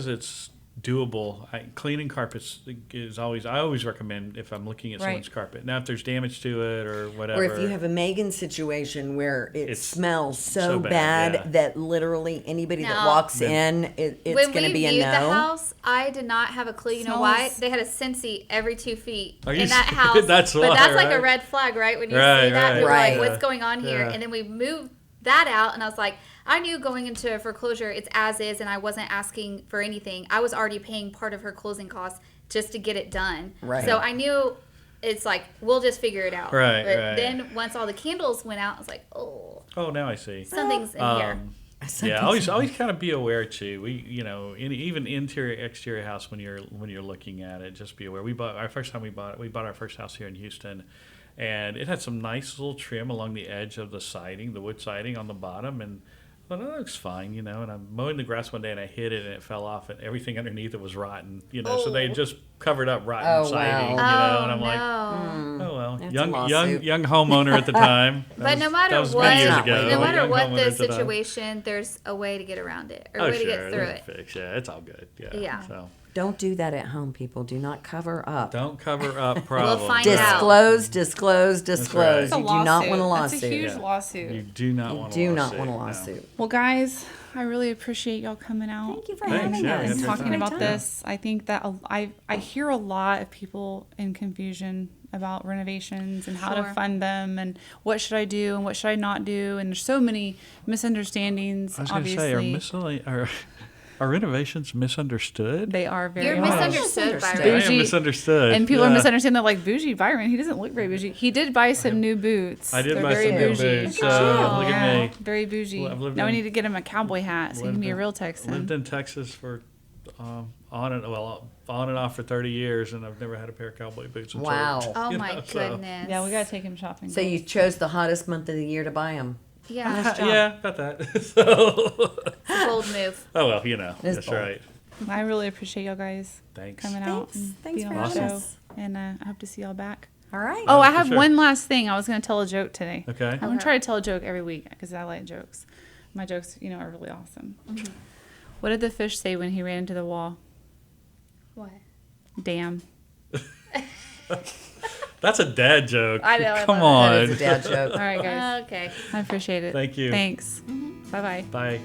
Speaker 6: it's doable, cleaning carpets is always. I always recommend if I'm looking at someone's carpet. Now, if there's damage to it or whatever,
Speaker 5: Or if you have a Megan situation where it
Speaker 6: It's
Speaker 5: smells so
Speaker 6: so
Speaker 5: bad,
Speaker 6: bad, yeah.
Speaker 5: that literally anybody that
Speaker 4: No.
Speaker 5: walks in, it's
Speaker 4: When
Speaker 5: going to
Speaker 4: we
Speaker 5: be a
Speaker 4: viewed
Speaker 5: no.
Speaker 4: the house, I did not have a clue. You know why?
Speaker 2: Smells-
Speaker 4: They had a Scentsy every 2 feet
Speaker 6: Are you
Speaker 4: in that
Speaker 6: serious?
Speaker 4: house.
Speaker 6: That's
Speaker 4: but
Speaker 6: why,
Speaker 4: that's like a
Speaker 6: right?
Speaker 4: red flag, right? When you
Speaker 6: Right,
Speaker 4: see that,
Speaker 6: right,
Speaker 4: you're
Speaker 5: right.
Speaker 4: like, what's going on here?
Speaker 6: Yeah.
Speaker 4: And then we moved that out, and I was like, I knew going into a foreclosure, it's as is, and I wasn't asking for anything. I was already paying part of her closing costs just to get it done.
Speaker 5: Right.
Speaker 4: So I knew it's like, we'll just figure it out.
Speaker 6: Right,
Speaker 4: But
Speaker 6: right.
Speaker 4: then once all the candles went out, I was like, oh,
Speaker 6: oh, now I see.
Speaker 4: something's in here.
Speaker 6: Yeah, always kind of be aware too. Even interior exterior house when you're looking at it, just be aware. We bought our first house here in Houston, and it had some nice little trim along the edge of the siding, the wood siding on the bottom, and I thought, that looks fine, you know. And I'm mowing the grass one day and I hit it and it fell off, and everything underneath it was rotten, you know. So they just covered up rotten
Speaker 5: Oh,
Speaker 6: siding, you
Speaker 5: wow.
Speaker 6: know. And I'm like,
Speaker 4: no.
Speaker 6: oh well,
Speaker 5: That's a
Speaker 6: young
Speaker 5: lawsuit.
Speaker 6: homeowner at the time.
Speaker 4: But no matter
Speaker 6: that was
Speaker 4: what,
Speaker 6: many years
Speaker 5: That's
Speaker 6: ago.
Speaker 5: not
Speaker 4: no matter
Speaker 6: Young
Speaker 4: what
Speaker 6: homeowner
Speaker 4: the
Speaker 6: at the time.
Speaker 4: situation, there's a way to get around it or a
Speaker 6: Oh,
Speaker 4: way to
Speaker 6: sure,
Speaker 4: get through
Speaker 6: there's
Speaker 4: it.
Speaker 6: a fix. Yeah, it's all good. Yeah.
Speaker 4: Yeah.
Speaker 6: So
Speaker 5: Don't do that at home, people. Do not cover up.
Speaker 6: don't cover up problems.
Speaker 4: find out.
Speaker 5: Disclose.
Speaker 6: right.
Speaker 2: It's a
Speaker 5: You do not want a
Speaker 2: That's a
Speaker 5: lawsuit.
Speaker 2: huge
Speaker 6: Yeah.
Speaker 2: lawsuit.
Speaker 6: You do not
Speaker 5: You
Speaker 6: want.
Speaker 5: do
Speaker 6: a
Speaker 5: not
Speaker 6: lawsuit,
Speaker 5: want a
Speaker 6: no.
Speaker 5: lawsuit.
Speaker 2: Well, guys, I really appreciate y'all coming out.
Speaker 5: Thank you for
Speaker 6: Thanks,
Speaker 5: having
Speaker 6: yeah,
Speaker 5: us.
Speaker 6: we had a
Speaker 2: and
Speaker 6: great
Speaker 2: talking
Speaker 6: time.
Speaker 2: about this. I think that I hear a lot of people in confusion about renovations and how to
Speaker 4: Sure.
Speaker 2: fund them and what should I do and what should I not do, and there's so many misunderstandings.
Speaker 6: I was going to
Speaker 2: Obviously,
Speaker 6: say, are renovations misunderstood?
Speaker 2: they are very
Speaker 4: You're
Speaker 2: hard.
Speaker 4: misunderstood,
Speaker 6: I
Speaker 4: Byron.
Speaker 6: am
Speaker 2: Bougie.
Speaker 6: misunderstood.
Speaker 2: And people are
Speaker 6: Yeah.
Speaker 2: misunderstanding. They're like, bougie Byron, he doesn't look very bougie. He did buy some new boots.
Speaker 6: I did
Speaker 2: They're
Speaker 6: buy
Speaker 2: very
Speaker 6: some new
Speaker 2: bougie.
Speaker 6: boots.
Speaker 4: Look at you.
Speaker 6: Look at me.
Speaker 2: Very bougie.
Speaker 6: Well, I've lived
Speaker 2: Now we
Speaker 6: in-
Speaker 2: need to get him a cowboy hat so he can be a real Texan.
Speaker 6: Lived in Texas for on and off for 30 years, and I've never had a pair of cowboy boots. until-
Speaker 5: Wow.
Speaker 4: Oh
Speaker 6: you
Speaker 4: my
Speaker 6: know, so-
Speaker 4: goodness.
Speaker 2: Yeah, we gotta take him shopping.
Speaker 5: So you chose the hottest month of the year to buy them.
Speaker 4: Yeah,
Speaker 5: Nice job.
Speaker 6: Yeah, about that. So,
Speaker 4: it's a bold move.
Speaker 6: oh well, you know,
Speaker 5: It is
Speaker 6: that's
Speaker 5: bold.
Speaker 6: right.
Speaker 2: I really appreciate y'all guys
Speaker 6: Thanks.
Speaker 2: coming out
Speaker 5: Thanks.
Speaker 2: and
Speaker 5: Thanks
Speaker 2: being
Speaker 5: for
Speaker 2: on the
Speaker 5: having
Speaker 2: show.
Speaker 5: us.
Speaker 2: And I hope to see y'all back.
Speaker 5: All right.
Speaker 2: Oh, I
Speaker 6: for
Speaker 2: have
Speaker 6: sure.
Speaker 2: one last thing. I was gonna tell a joke today.
Speaker 6: Okay.
Speaker 2: I'm gonna try to tell a joke every week because I like jokes. My jokes, are really awesome. What did the fish say when he ran into the wall?
Speaker 4: What?
Speaker 2: Damn.
Speaker 6: That's a dad joke.
Speaker 2: I know, I
Speaker 6: Come
Speaker 2: love
Speaker 6: on.
Speaker 5: That is a dad joke.
Speaker 2: All right, guys.
Speaker 4: Okay.
Speaker 2: I appreciate it.
Speaker 6: Thank you.
Speaker 2: Thanks. Bye bye.
Speaker 6: Bye.